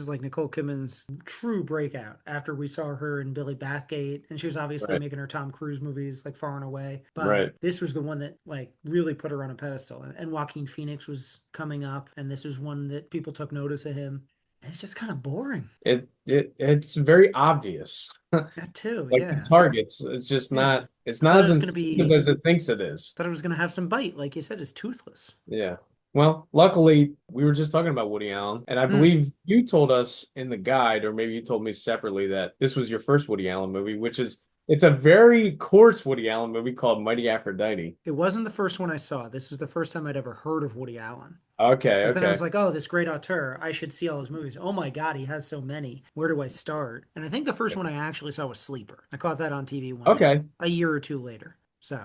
like Nicole Kidman's true breakout after we saw her in Billy Bathgate, and she was obviously Right. making her Tom Cruise movies like Far and Away, but Right. this was the one that like really put her on a pedestal. And Joaquin Phoenix was coming up, and this was one that people took notice of him. And it's just kind of boring. It's very obvious. That too, Like yeah. the targets, it's just Yeah. not. It's I not thought as it was gonna be- instinctive as it thinks it is. Thought it was going to have some bite, like you said, it's toothless. Yeah. Well, luckily, we were just talking about Woody Allen, and I believe you told us in the guide, or maybe you told me separately, that this was your first Woody Allen movie, it's a very coarse Woody Allen movie called Mighty Aphrodite. It wasn't the first one I saw. This was the first time I'd ever heard of Woody Allen. Okay, Because then I okay. was like, oh, this great auteur. I should see all his movies. Oh my God, he has so many. Where do I start? And I think the first one I actually saw was Sleeper. I caught that on TV one day, Okay. a year or two later. So,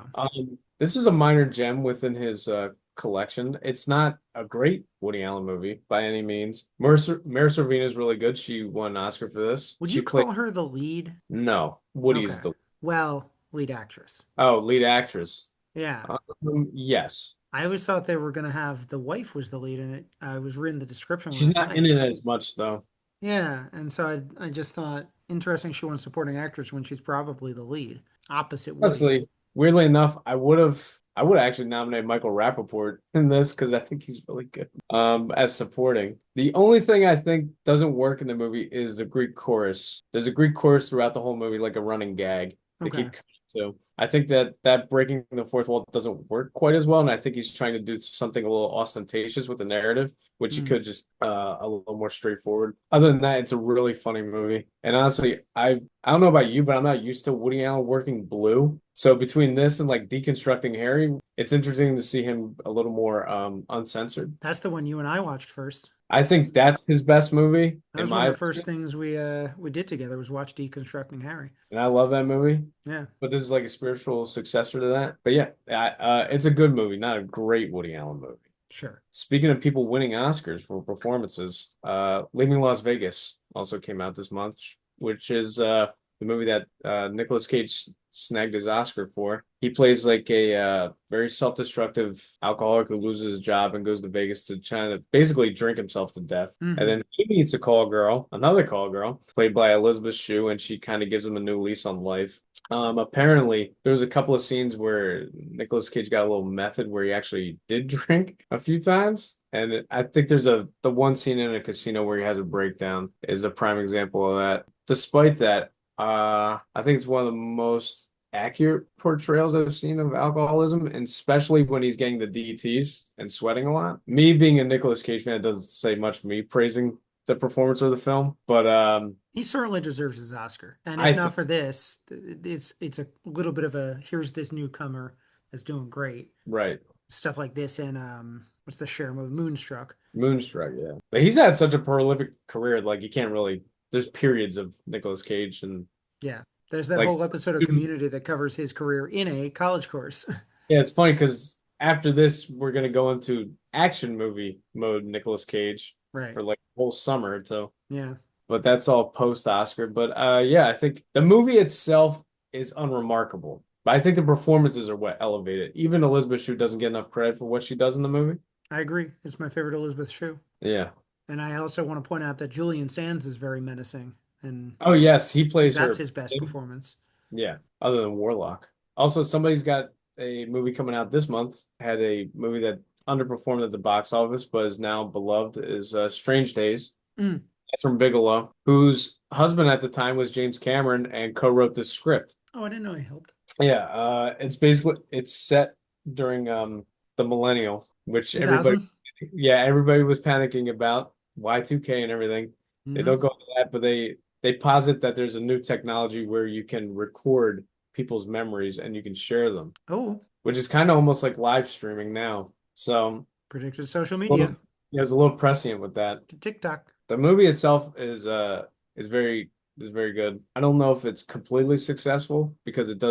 This is a minor gem within his collection. It's not a great Woody Allen movie by any means. Mare Sorvino is really good. She won an Oscar for this. would She you played call her the lead? No, Woody's Okay. Lead actress. lead actress. Yeah. Yes. I always thought they were going to have the wife was the lead in it. I was reading the description She's last not night. in it as much though. Yeah, and so I just thought interesting she won supporting actress when she's probably the lead. Opposite Woody. Honestly, weirdly enough, I would actually nominate Michael Rappaport in this because I think he's really good as supporting. The only thing I think doesn't work in the movie is the Greek chorus. There's a Greek chorus throughout the whole movie, like a running gag. They Okay. keep So I think that breaking the fourth wall doesn't work quite as well, and I think he's trying to do something a little ostentatious with the narrative, which he could just a little more straightforward. Other than that, it's a really funny movie. And honestly, I don't know about you, but I'm not used to Woody Allen working blue. So between this and like Deconstructing Harry, it's interesting to see him a little more uncensored. That's the one you and I watched first. I think that's his best movie. That was one of the first things we did together was watch Deconstructing Harry. And I love that movie. Yeah. But this is like a spiritual successor to that. But yeah, it's a good movie, not a great Woody Allen movie. Sure. Speaking of people winning Oscars for performances, Leaving Las Vegas also came out this month, which is the movie that Nicolas Cage snagged his Oscar for. He plays like a very self-destructive alcoholic who loses his job and goes to Vegas to try to basically drink himself to death. And then he meets another call girl, played by Elizabeth Shue, and she kind of gives him a new lease on life. Apparently, there was a couple of scenes where Nicolas Cage got a little method where he actually did drink a few times. And I think there's the one scene in a casino where he has a breakdown is a prime example of that. Despite that, I think it's one of the most accurate portrayals I've seen of alcoholism, and especially when he's getting the DETs and sweating a lot. Me being a Nicolas Cage fan, it doesn't say much for me praising the performance of the film, but he certainly deserves his Oscar. And I if not for this, it's a little bit of a here's this newcomer that's doing great. right. Stuff like this in what's the Cher movie? Moonstruck. Moonstruck, yeah. But he's had such a prolific career, like you can't really. There's periods of Nicolas Cage and Yeah. There's that like, whole episode of Community that covers his career in a college course. yeah, it's funny because after this, we're gonna go into action movie mode, Nicolas Cage, Right. for like the whole summer. So, Yeah. but that's all post Oscar. But yeah, I think the movie itself is unremarkable, but I think the performances are what elevate it. Even Elizabeth Shue doesn't get enough credit for what she does in the movie. I agree. It's my favorite Elizabeth Shue. Yeah. And I also want to point out that Julian Sands is very menacing. And Oh yes, he plays her. that's his best performance. Yeah, other than Warlock. Also, somebody's got a movie coming out this month. Had a movie that underperformed at the box office, but is now beloved. Is Strange Days. Mm. That's from Bigelow, whose husband at the time was James Cameron and co-wrote this script. Oh, I didn't know he helped. Yeah, it's set during the millennial, which everybody 2000? everybody was panicking about Y2K and everything. They Hmm. don't go into that, but they posit that there's a new technology where you can record people's memories and you can share them, Oh, which is kind of almost like live streaming now. So, predicted social media. well, there's a little prescient with that. To TikTok. The movie itself is very good. I don't know if it's completely successful because it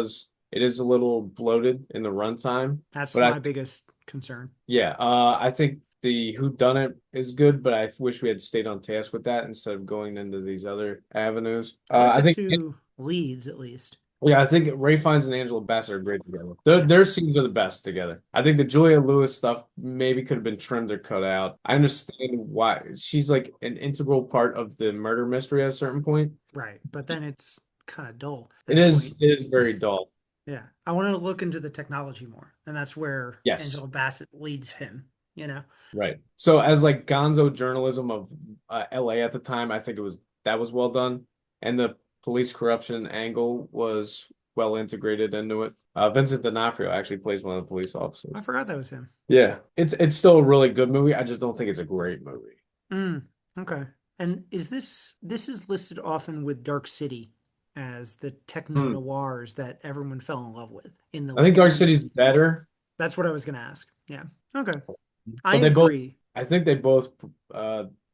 is a little bloated in the runtime, That's but my biggest concern. I think the whodunit is good, but I wish we had stayed on task with that instead of going into these other avenues. I like I the think two leads at least. I think Ray Fiennes and Angela Bassett are great together. Their scenes are the best together. I think the Julia Lewis stuff maybe could have been trimmed or cut out. I understand why she's like an integral part of the murder mystery at a certain point. Right. But then it's kind of dull It at a is point. it is very dull. Yeah. I want to look into the technology more. And that's where Yes. Angela Bassett leads him, you know? Right. So as like gonzo journalism of LA at the time, I think that was well done, and the police corruption angle was well integrated into it. Vincent D'Onofrio actually plays one of the police officers. I forgot that was him. Yeah, it's still a really good movie. I just don't think it's a great movie. Okay. And this is listed often with Dark City as the techno Hmm. noirs that everyone fell in love with in the I think late Dark 90s. City's better, That's what I was going to ask. Yeah. Okay. but I agree. I think they both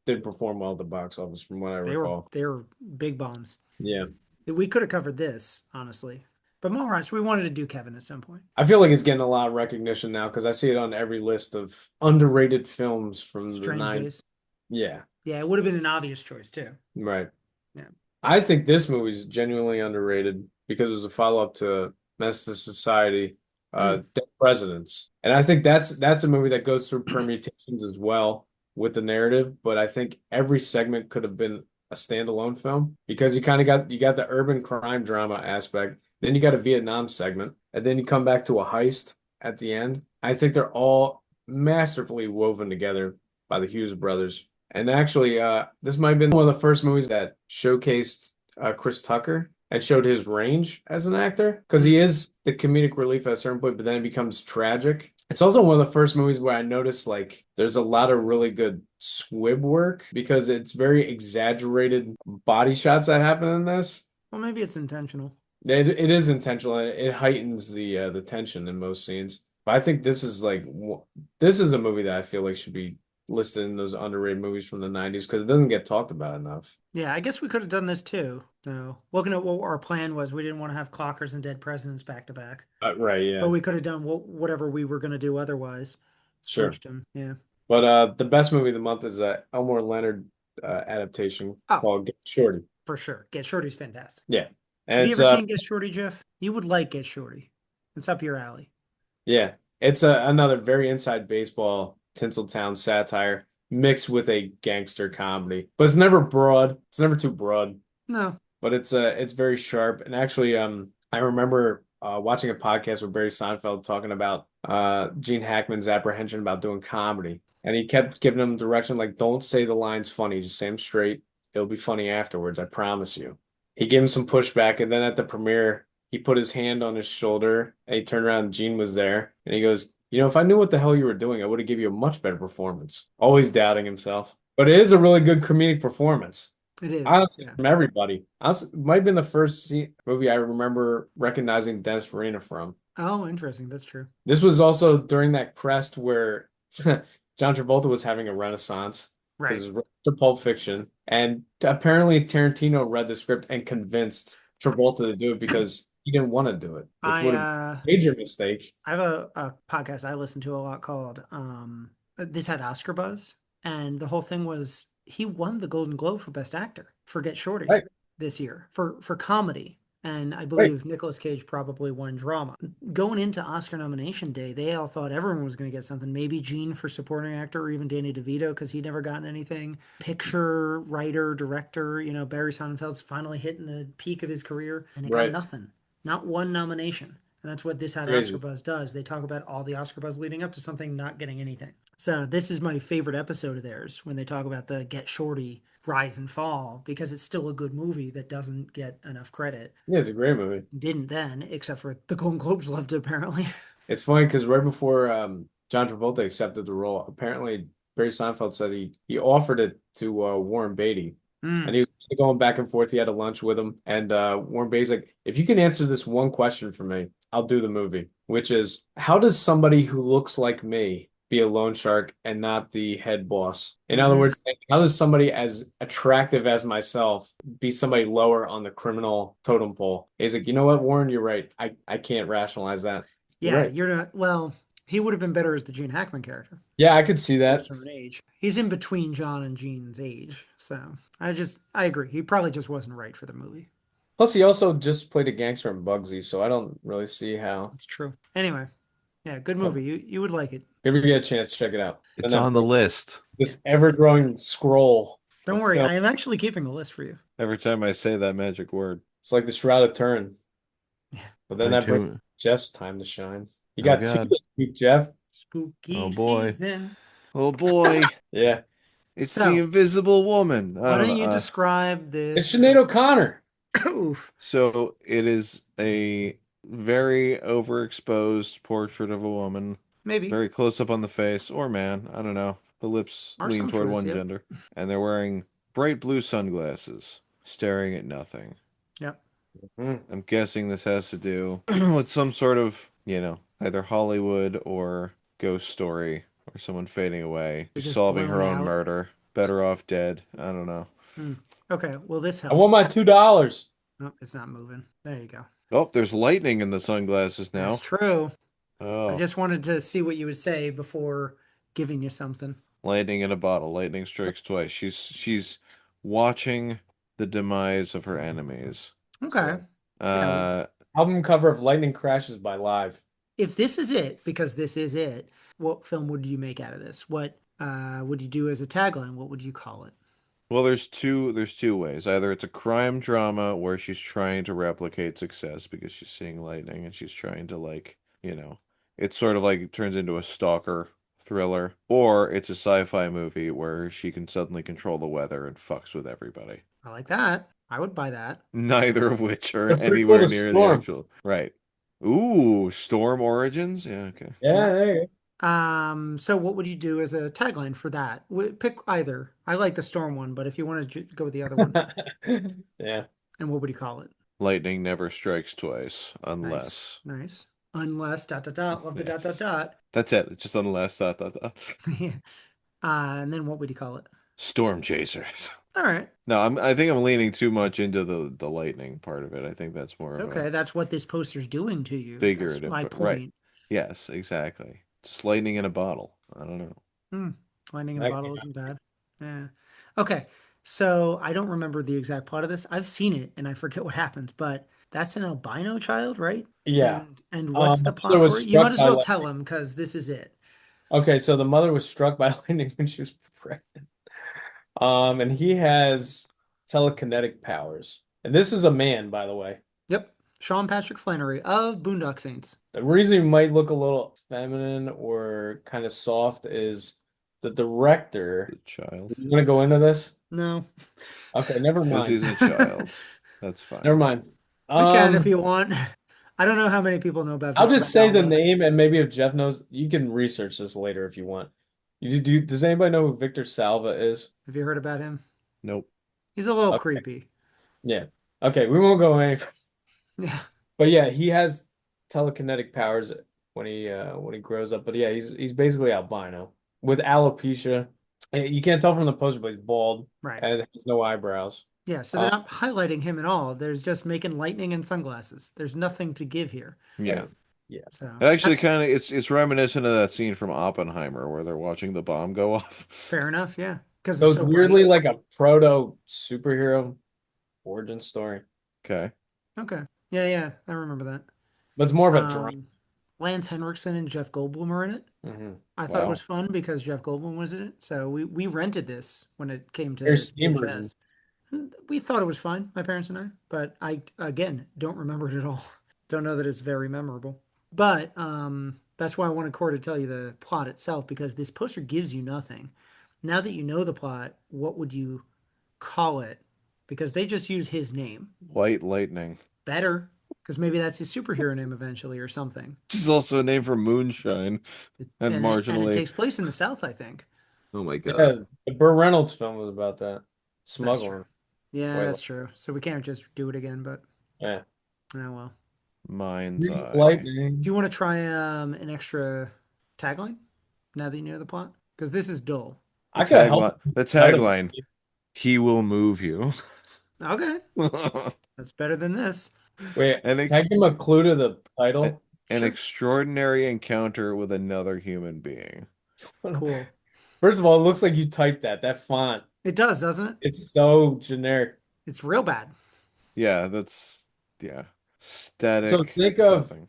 did perform well at the box office, from what I They were recall. big bombs. Yeah. We could have covered this, honestly. But Mallrats, we wanted to do Kevin at some point. I feel like it's getting a lot of recognition now because I see it on every list of underrated films from the Strange Days. Yeah, Yeah, it would have been an obvious choice too. right. Yeah. I think this movie is genuinely underrated because it was a follow-up to Menace to Society, Dead Presidents. And I think that's a movie that goes through permutations as well with the narrative, but I think every segment could have been a standalone film because you got the urban crime drama aspect, then you got a Vietnam segment, and then you come back to a heist at the end. I think they're all masterfully woven together by the Hughes brothers. And actually, this might have been one of the first movies that showcased Chris Tucker and showed his range as an actor because he is the comedic relief at a certain point, but then it becomes tragic. It's also one of the first movies where I noticed like there's a lot of really good squib work because it's very exaggerated body shots that happen in this. Well, maybe it's intentional. It is intentional and it heightens the tension in most scenes. But I think this is a movie that I feel like should be listed in those underrated movies from the 90s because it doesn't get talked about enough. Yeah, I guess we could have done this too. So, looking at what our plan was, we didn't want to have Clockers and Dead Presidents back to back. Right, But yeah. we could have done whatever we were going to do otherwise. Sure. Switched them. Yeah. But the best movie of the month is Elmore Leonard adaptation Oh, called Get Shorty. for sure. Get Shorty's fantastic. Yeah. And Have you it's ever seen Get Shorty, Jeff? You would like Get Shorty. It's up your alley. yeah, it's another very inside baseball Tinseltown satire mixed with a gangster comedy. But it's never broad. It's never too broad. No. But it's very sharp. And actually, I remember watching a podcast with Barry Seinfeld talking about Gene Hackman's apprehension about doing comedy, and he kept giving him direction like, "Don't say the lines funny, just say them straight. It'll be funny afterwards, I promise you." He gave him some pushback, and then at the premiere, he put his hand on his shoulder, and he turned around, and Gene was there, and he goes, "You know, if I knew what the hell you were doing, I would have given you a much better performance." Always doubting himself, but it is a really good comedic performance. It is. Honestly, Yeah. from everybody. Honestly, it might have been the first movie I remember recognizing Dennis Farina from. Oh, interesting. That's true. This was also during that crest where John Travolta was having a renaissance because Right. it was to Pulp Fiction, and apparently Tarantino read the script and convinced Travolta to do it because he didn't want to do it, which would have been a major mistake. I have a podcast I listen to a lot called this had Oscar buzz, and the whole thing was he won the Golden Globe for Best Actor for Get Shorty Right. this year for comedy. And I Right. believe Nicolas Cage probably won drama. Going into Oscar nomination day, they all thought everyone was going to get something. Maybe Gene for supporting actor, or even Danny DeVito because he'd never gotten anything. Picture, writer, director. You know, Barry Sonnenfeld's finally hitting the peak of his career, and it got Right. nothing. Not one nomination. And that's what this had Oscar Crazy. buzz does. They talk about all the Oscar buzz leading up to something not getting anything. So this is my favorite episode of theirs when they talk about the Get Shorty rise and fall because it's still a good movie that doesn't get enough credit. Yeah, it's a great movie. Didn't then, except for the Golden Globes loved it apparently. It's funny because right before John Travolta accepted the role, apparently Barry Seinfeld said he offered it to Warren Beatty, and Mm, he was going back and forth. He had a lunch with him, and Warren Beatty's like, "If you can answer this one question for me, I'll do the movie." Which is, how does somebody who looks like me be a loan shark and not the head boss? In other hmm. words, how does somebody as attractive as myself be somebody lower on the criminal totem pole? He's like, you know what, Warren, you're right. I can't rationalize that. You're Yeah, right. you're not. Well, he would have been better as the Gene Hackman character. Yeah, I could see that. Closer in age. He's in between John and Gene's age. So I agree. He probably just wasn't right for the movie. Plus, he also just played a gangster in Bugsy, so I don't really see how. It's true. Anyway, yeah, good If movie. You would like it. you ever get a chance, check it out. It's And then on the list. this ever-growing scroll Don't of worry, film. I am actually keeping a list for you. Every time I say that magic word. It's like the Shroud of Turin. Yeah. But then My that brings tomb. Jeff's time to shine. You Oh got two God. this week, Jeff. Spooky Oh boy. season. Oh boy. Yeah. It's the So, Invisible Woman. I why don't don't know. you describe It's this Sinead poster? O'Connor. Oof. So it is a very overexposed portrait of a woman, Maybe. very close up on the face, or man, I don't know. The lips lean toward Sumptuous, one yep. gender, and they're wearing bright blue sunglasses, staring at nothing. Yep. Hmm. I'm guessing this has to do with some sort of, either Hollywood or ghost story or someone fading away, They're just solving her blown own out. murder, better off dead. I don't know. Hmm. Okay, will this I help? want my $2. Oh, it's not moving. There you go. Oh, there's lightning in the sunglasses That's now. true. I Oh, just wanted to see what you would say before giving you something. lightning in a bottle. Lightning strikes twice. She's watching the demise of her enemies. Okay. So, Yeah. album cover of Lightning Crashes by Live. If this is it, because this is it, what film would you make out of this? What would you do as a tagline? What would you call it? Well, there's two ways. Either it's a crime drama where she's trying to replicate success because she's seeing lightning and she's trying to it's sort of like it turns into a stalker thriller, or it's a sci-fi movie where she can suddenly control the weather and fucks with everybody. I like that. I would buy that. Neither of which are The prequel anywhere to near the Storm. actual. Right. Ooh, Storm Origins? Yeah, okay. Yeah, there you go. So what would you do as a tagline for that? Pick either. I like the Storm one, but if you want to go with the other one, Yeah. and what would you call it? Lightning never strikes twice, Nice, unless. nice. Unless dot dot dot. Love the dot dot Yes. dot. That's it. It's just unless dot dot dot. Yeah. And then what would you call it? Storm Chasers. All right. No, I think I'm leaning too much into the lightning part of it. I think that's more It's of okay. a That's what this poster's doing to you. That's figurative, my right. point. Yes, exactly. Just lightning in a bottle. I don't know. Lightning in a I- bottle isn't bad. Yeah. Okay. So I don't remember the exact plot of this. I've seen it and I forget what happens, but that's an albino child, right? Yeah. And what's the Mother plot was for it? You might struck as by well lightning. tell him because this is it. Okay, so the mother was struck by lightning when she was pregnant. And he has telekinetic powers. And this is a man, by the way. Yep. Sean Patrick Flannery of Boondock Saints. The reason he might look a little feminine or kind of soft is the director. The child. You want to go into this? No. Okay, never Because he's mind. a child. That's fine. Never mind. We can if you want. I don't know how many people know about I'll Victor just say the Salva. name, and maybe if Jeff knows, you can research this later if you want. Does anybody know who Victor Salva is? Have you heard about him? Nope. He's a little Okay. creepy. Yeah. Okay, we won't go any. Yeah. But yeah, he has telekinetic powers when he grows up. But yeah, he's basically albino with alopecia. You can't tell from the poster, but he's bald Right. and has no eyebrows. Yeah, so they're not highlighting him at all. There's just making lightning and sunglasses. There's nothing to give here. Yeah. Yeah. So It actually kind of it's reminiscent of that scene from Oppenheimer where they're watching the bomb go off. fair enough, yeah. Because So it's it's so weirdly bright. like a proto superhero origin story, Okay. Okay. Yeah, I remember that. but it's more of a drama. Lance Henriksen and Jeff Goldblum are in it. I thought it Wow. was fun because Jeff Goldblum was in it. So we rented this when it came to There's Steam version. VHS. And we thought it was fine, my parents and I, but I again don't remember it at all. Don't know that it's very memorable. But that's why I wanted Core to tell you the plot itself, because this poster gives you nothing. Now that you know the plot, what would you call it? Because they just use his name. White Lightning. Better, because maybe that's his superhero name eventually or something. This is also a name for moonshine and And it marginally. takes place in the South, I think. Oh my Yeah, god. the Burt Reynolds film was about that. That's true. Smuggling. Yeah, White that's true. So we can't just do it again, but Yeah. oh well. Mind's Green eye. Do Lightning. you want to try an extra tagline now that you know the plot? Because this is dull. The I could help. tagline. The tagline. He will move you. Okay, that's better than this. Wait, an, can I give him a clue to the an title? Sure. extraordinary encounter with another human being. Cool. First of all, it looks like you typed that. That font. It does, doesn't it? It's so generic. It's real bad. Yeah, that's yeah. So Static think of something.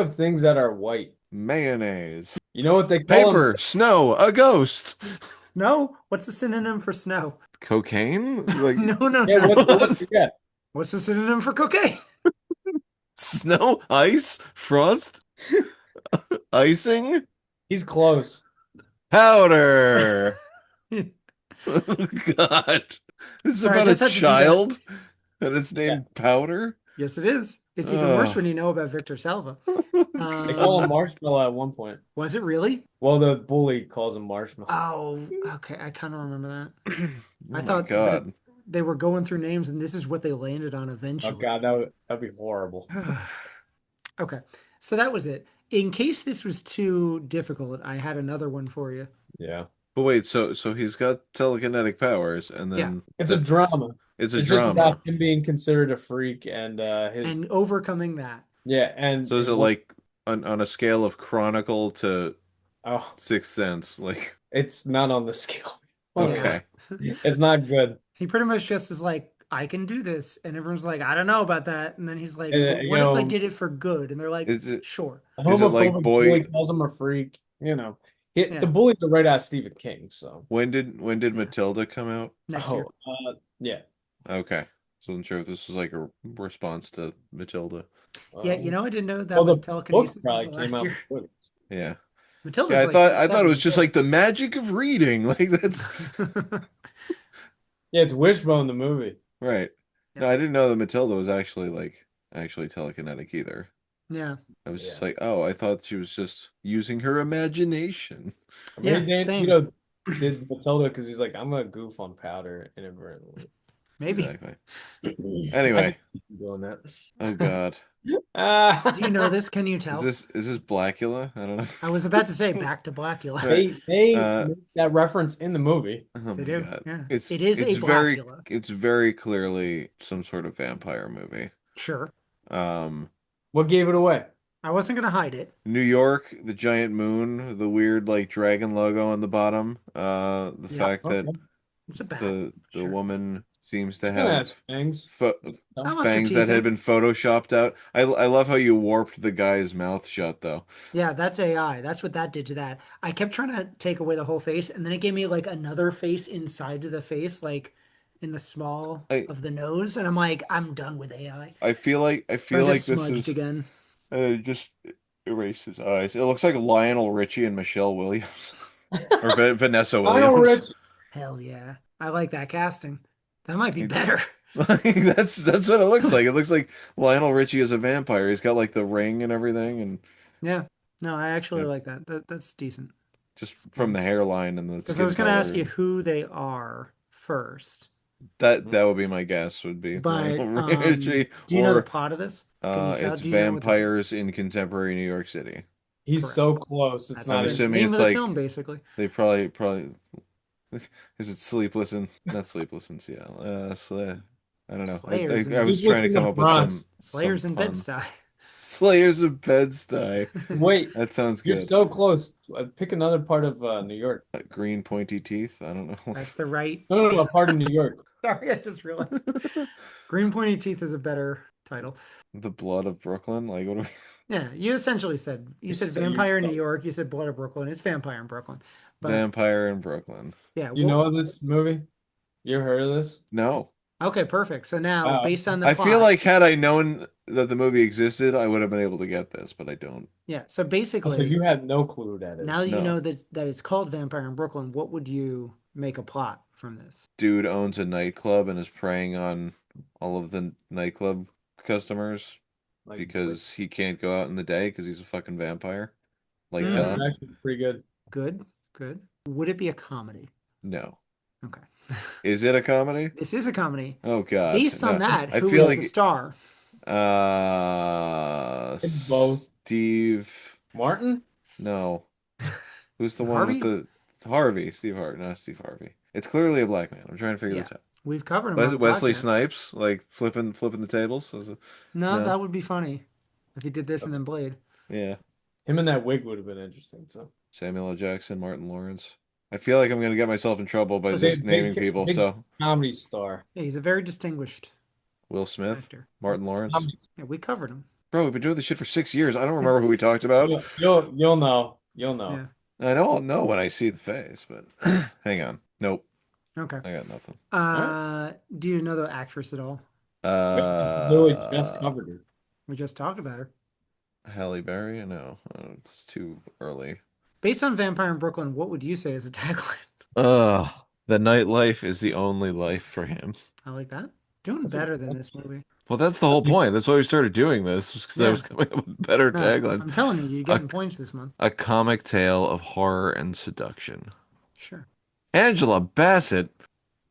things that are white. Mayonnaise. You know what they call them? Paper, snow, a ghost. No, what's the synonym for snow? Cocaine? Like No, no, Yeah, no. what's the yeah? What's the synonym for cocaine? snow, ice, frost, icing, He's close. powder. Sorry, Oh God. This is I about a just had to do that. child and it's Yeah. named Powder. Yes, it is. It's even worse Ugh. when you know about Victor Salva. They call him Marshmallow at one point. Was it really? Well, the bully calls him Marshmallow. Oh, okay. I kind of remember that. Oh I my thought that God. they were going through names, and this is what they landed on Oh eventually. God, that'd be horrible. Okay, so that was it. In case this was too difficult, I had another one for you. Yeah. But wait, so he's got telekinetic powers and Yeah. then It's a drama. It's a It's just drama. about him being considered a freak and his And overcoming that. yeah, and So is it like on a scale of Chronicle to oh, Sixth Sense? Like, it's not on the scale. okay. It's not good. He pretty much just is like, I can do this. And everyone's like, I don't know about that. And then he's like, And, but you what if I know, did it for good? And they're like, Is it sure. a is it like homophobic boy bully calls him a freak. You know, Yeah. the bully's the right ass Stephen King. So when did Yeah. Matilda come out? Next year. Yeah. Okay. So I'm sure if this was like a response to Matilda. Yeah, you know, I didn't know that well, was the book telekinesis probably until came last out year. before this. Yeah. Matilda's Yeah, I like thought it was just 76. like the magic of reading. Like that's Yeah, it's Wishbone the movie. right. No, Yeah. I didn't know that Matilda was actually telekinetic either. Yeah. I was just Yeah. like, oh, I thought she was just using her imagination. Yeah, Maybe same. Danito did Matilda because he's like, I'm gonna goof on Powder inadvertently. Maybe. Exactly. Anyway, I can keep doing that. oh God. Do you know this? Can you Is tell? this Blackula? I don't know. I was about to say back to Blackula. Right. They Uh, make that reference in the movie. Oh They my do. God. Yeah. It's It is a very Blackula. it's very clearly some sort of vampire movie. Sure. What gave it away? I wasn't gonna hide it. New York, the giant moon, the weird like dragon logo on the bottom, the Yeah. fact that Okay. It's a bat. the Sure. woman seems to It's gonna have have fangs. I lost her fangs teeth that had in. been photoshopped out. I love how you warped the guy's mouth shut though. Yeah, that's AI. That's what that did to that. I kept trying to take away the whole face, and then it gave me like another face inside of the face, like in the small I of the nose, and I'm like, I'm done with AI. I feel like Or just this smudged is again. just erase his eyes. It looks like Lionel Richie and Michelle Williams or Vanessa Lionel Williams. Rich. Hell yeah. I like that casting. That might be better. Like, that's what it looks like. It looks like Lionel Richie is a vampire. He's got like the ring and everything, and Yeah. No, I actually yeah, like that. That's decent. just from the hairline and the Because I skin was gonna ask color. you who they are first. That would be my guess. Would be But Lionel Richie do you know the or plot of this? Can you tell? it's Do you know what this is? vampires in contemporary New York City. He's Correct. so close. It's That's not I'm the even. assuming name it's of the like film, basically. they probably is it Sleepless in not Sleepless in Seattle. I don't know. Slayers I was He's trying to in come the up with Bronx. Slayers some in pun. Bed-Stuy. Slayers of Bed-Stuy. Wait, That sounds you're good. so close. Pick another part of New York. Green pointy teeth. I don't know. That's the right. No, a part of New York. Sorry, I just realized. Green Pointy Teeth is a better title. The blood of Brooklyn. Like what? Yeah, you essentially said So Vampire in New York. You said Blood of Brooklyn. It's Vampire in Brooklyn. But Vampire in Brooklyn. yeah, Do you know this movie? You ever heard of this? No. Okay, perfect. So now, Wow. based on the I feel plot, like had I known that the movie existed, I would have been able to get this, but I don't. yeah. So So basically, you had no clue who that now is. that you No. know that it's called Vampire in Brooklyn, what would you make a plot from this? Dude owns a nightclub and is preying on all of the nightclub customers Like, because he can't go out in the day because he's a fucking vampire. Like, that's duh. Hmm. actually pretty good. Good, good. Would it be a comedy? No. Okay. Is it a comedy? This is a comedy. Oh God. Based on No. that, I who feel is the like star? It's both. Steve. Martin? No. Who's the one with Harvey? the Harvey? Steve Hart, not Steve Harvey. It's clearly a black man. I'm trying to figure Yeah. this out. We've covered him on the Wesley podcast. Snipes, like flipping the tables. No, No. that would be funny if he did this and then Blade. Yeah. Him in that wig would have been interesting. So Samuel L. Jackson, Martin Lawrence. I feel like I'm gonna get myself in trouble by Listen, just naming people. big So comedy star. yeah, he's a very distinguished Will Smith, actor. Martin Lawrence. Comedy. Yeah, we covered him. Bro, we've been doing this shit for 6 years. I don't remember who we talked about. You'll know. You'll know. Yeah. I know I'll know when I see the face, but hang on. Nope, Okay. I got nothing. All right. Do you know the actress at all? We literally just Uh, covered her. We just talked about her. Halle Berry? No, it's too early. Based on Vampire in Brooklyn, what would you say is a tagline? The nightlife is the only life for him. I like that. Doing That's a better good than this one. movie. Well, that's the whole point. That's why we started doing this, because I Yeah. was coming up with better No, taglines. I'm telling you, you're A, getting points this month. a comic tale of horror and seduction. Sure. Angela Bassett.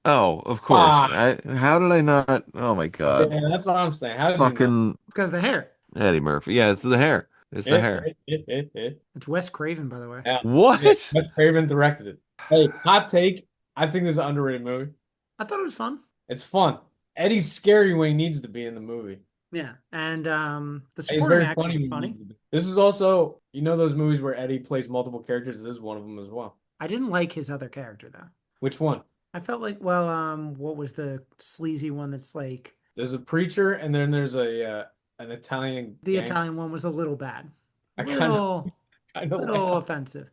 Oh, of course. Wow. How did I not? Oh my Yeah, God. that's what I'm saying. How did you know? Fucking It's because of the hair. Eddie Murphy. Yeah, it's the hair. It's the hair. It. It's Wes Craven, by the way. Yeah. What? Yeah, Wes Craven directed it. Hey, hot take. I think this is an underrated movie. I thought it was fun. It's fun. Eddie's scary when he needs to be in the movie. Yeah. And the He's supporting very actors funny are when he funny. needs to be. This is also, those movies where Eddie plays multiple characters. This is one of them as well. I didn't like his other character though. Which one? I felt like, well, what was the sleazy one that's like There's a preacher, and then there's an Italian the gangster. Italian one was a little bad. I kind of Little laugh. offensive.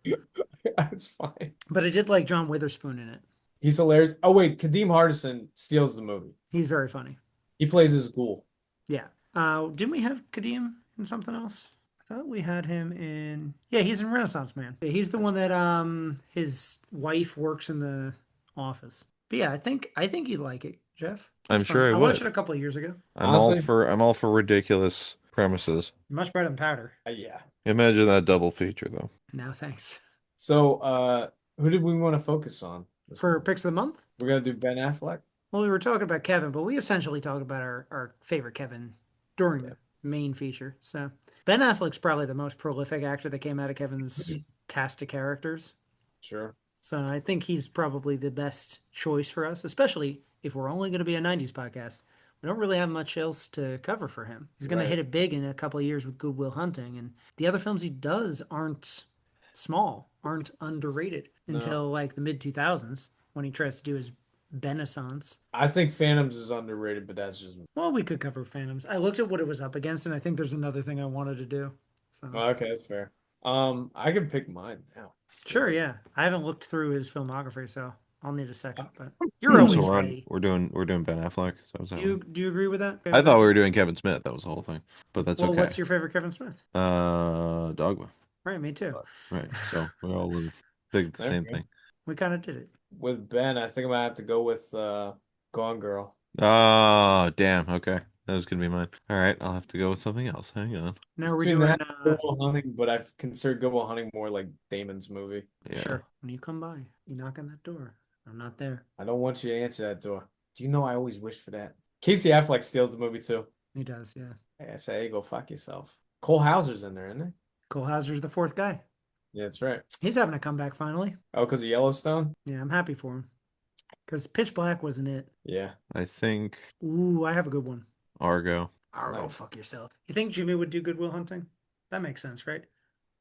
It's fine. But I did like John Witherspoon in it. He's hilarious. Oh wait, Kadeem Hardison steals the movie. He's very funny. He plays his ghoul. Yeah. Didn't we have Kadeem in something else? I thought we had him in. Yeah, he's in Renaissance Man. Yeah, he's the one that his wife works in the office. But yeah, I think you'd like it, Jeff. I'm It's sure fun. I I watched would. it a couple of years ago. Honestly, I'm all for ridiculous premises. Much better than Powder. yeah. Imagine that double feature though. No, thanks. So, who did we want to focus on? For picks of the month? We're gonna do Ben Affleck. Well, we were talking about Kevin, but we essentially talked about our favorite Kevin during the main feature. So Ben Affleck's probably the most prolific actor that came out of Kevin's cast of characters. Sure. So I think he's probably the best choice for us, especially if we're only going to be a 90s podcast. We don't really have much else to cover for him. He's going to hit it big in a couple of years with Good Will Hunting, and the other films he does aren't small, aren't underrated until like the mid 2000s when he tries to do his Benaissance. I think Phantoms is underrated, but that's just me. Well, we could cover Phantoms. I looked at what it was up against, and I think there's another thing I wanted to do. So Oh, okay, that's fair. I can pick mine now. sure, yeah. I haven't looked through his filmography, so I'll need a second. But you're always So ready. we're doing Ben Affleck. So is that Do you agree with that? I thought we were doing Kevin Smith. That was the whole thing, but that's Well, okay. what's your favorite Kevin Smith? Dogma. Right, me too. Right. So we all live big the There same we go. thing. We kind of did it. With Ben, I think I'm gonna have to go with Gone Girl. Oh, damn. Okay. That was gonna be mine. All right, I'll have to go with something else. Hang on. Now we're Between doing that and Good Will Hunting, but I've considered Good Will Hunting more like Damon's movie. Yeah. sure. When you come by, you knock on that door. I'm not there. I don't want you to answer that door. Do you know I always wish for that? Casey Affleck steals the movie too. He does, yeah. I say, hey, go fuck yourself. Cole Hauser's in there, isn't he? Cole Hauser's the fourth guy. Yeah, that's right. He's having a comeback finally. Oh, because of Yellowstone? Yeah, I'm happy for him. Because Pitch Black wasn't it. Yeah. I think Ooh, I have a good one. Argo. Argo, Nice. fuck yourself. You think Jimmy would do Good Will Hunting? That makes sense, right?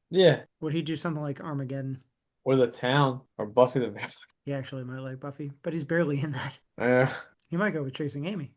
Yeah. Would he do something like Armageddon? Or The Town. Or Buffy the Vampire. He actually might like Buffy, but he's barely in that. He might go with Chasing Amy.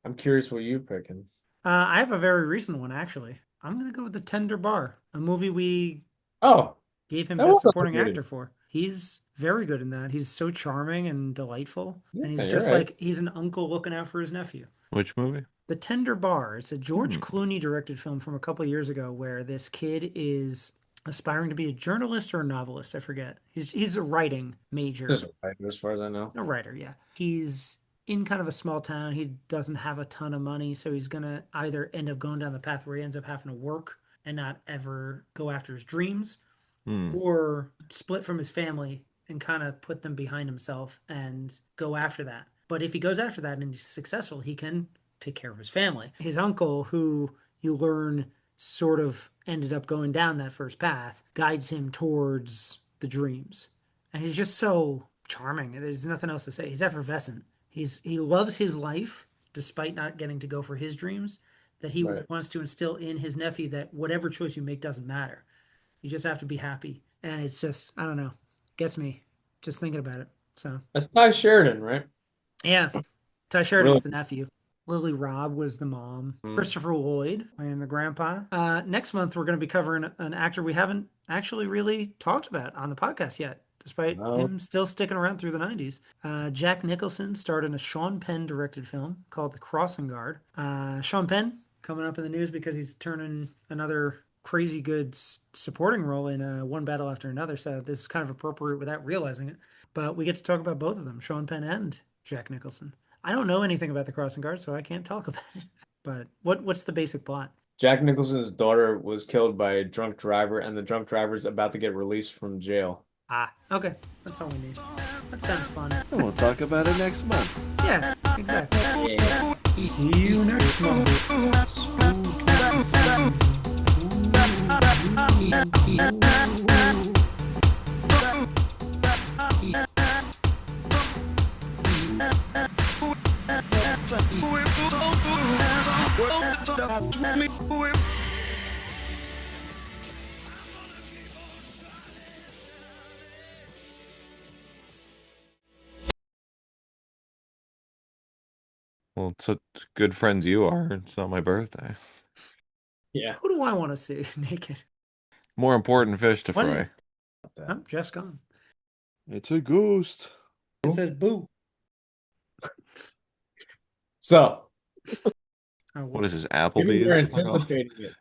I'm curious what you're picking. I have a very recent one, actually. I'm going to go with The Tender Bar, a movie we Oh, gave him That Best was Supporting underrated. Actor for. He's very good in that. He's so charming and delightful, and Yeah, he's you're just right. like he's an uncle looking out for his nephew. Which movie? The Tender Bar. It's a George Hmm. Clooney directed film from a couple of years ago where this kid is aspiring to be a journalist or a novelist. I forget. He's a writing major. Just right, as far as I know. A writer, yeah. He's in kind of a small town. He doesn't have a ton of money, so he's gonna either end up going down the path where he ends up having to work and not ever go after his dreams, Hmm. or split from his family and kind of put them behind himself and go after that. But if he goes after that and he's successful, he can take care of his family. His uncle, who you learn sort of ended up going down that first path, guides him towards the dreams. And he's just so charming. There's nothing else to say. He's effervescent. He loves his life despite not getting to go for his dreams, that he Right. wants to instill in his nephew that whatever choice you make doesn't matter. You just have to be happy. And it's just, I don't know, gets me just thinking about it. So, That's Ty Sheridan, right? yeah, Ty Really? Sheridan's the nephew. Lily Robb was the mom. Christopher Lloyd playing the grandpa. Next month, we're going to be covering an actor we haven't actually really talked about on the podcast yet, despite No. him still sticking around through the 90s. Jack Nicholson starred in a Sean Penn directed film called The Crossing Guard. Sean Penn coming up in the news because he's turning another crazy good supporting role in One Battle After Another. So this is kind of appropriate without realizing it. But we get to talk about both of them, Sean Penn and Jack Nicholson. I don't know anything about the Crossing Guard, so I can't talk about it. But what's the basic plot? Jack Nicholson's daughter was killed by a drunk driver, and the drunk driver's about to get released from jail. Ah, okay. That's all we need. That sounds fun. And we'll talk about it next month. Yeah, exactly. Yeah. See you next month. Well, such good friends you are. It's not my birthday. Yeah. Who do I want to see naked? More important fish to What? fry. Oh, Jeff's gone. It's a ghost. It says boo. So, Oh, What is this, given Applebee's? we're Fuck off. anticipating it,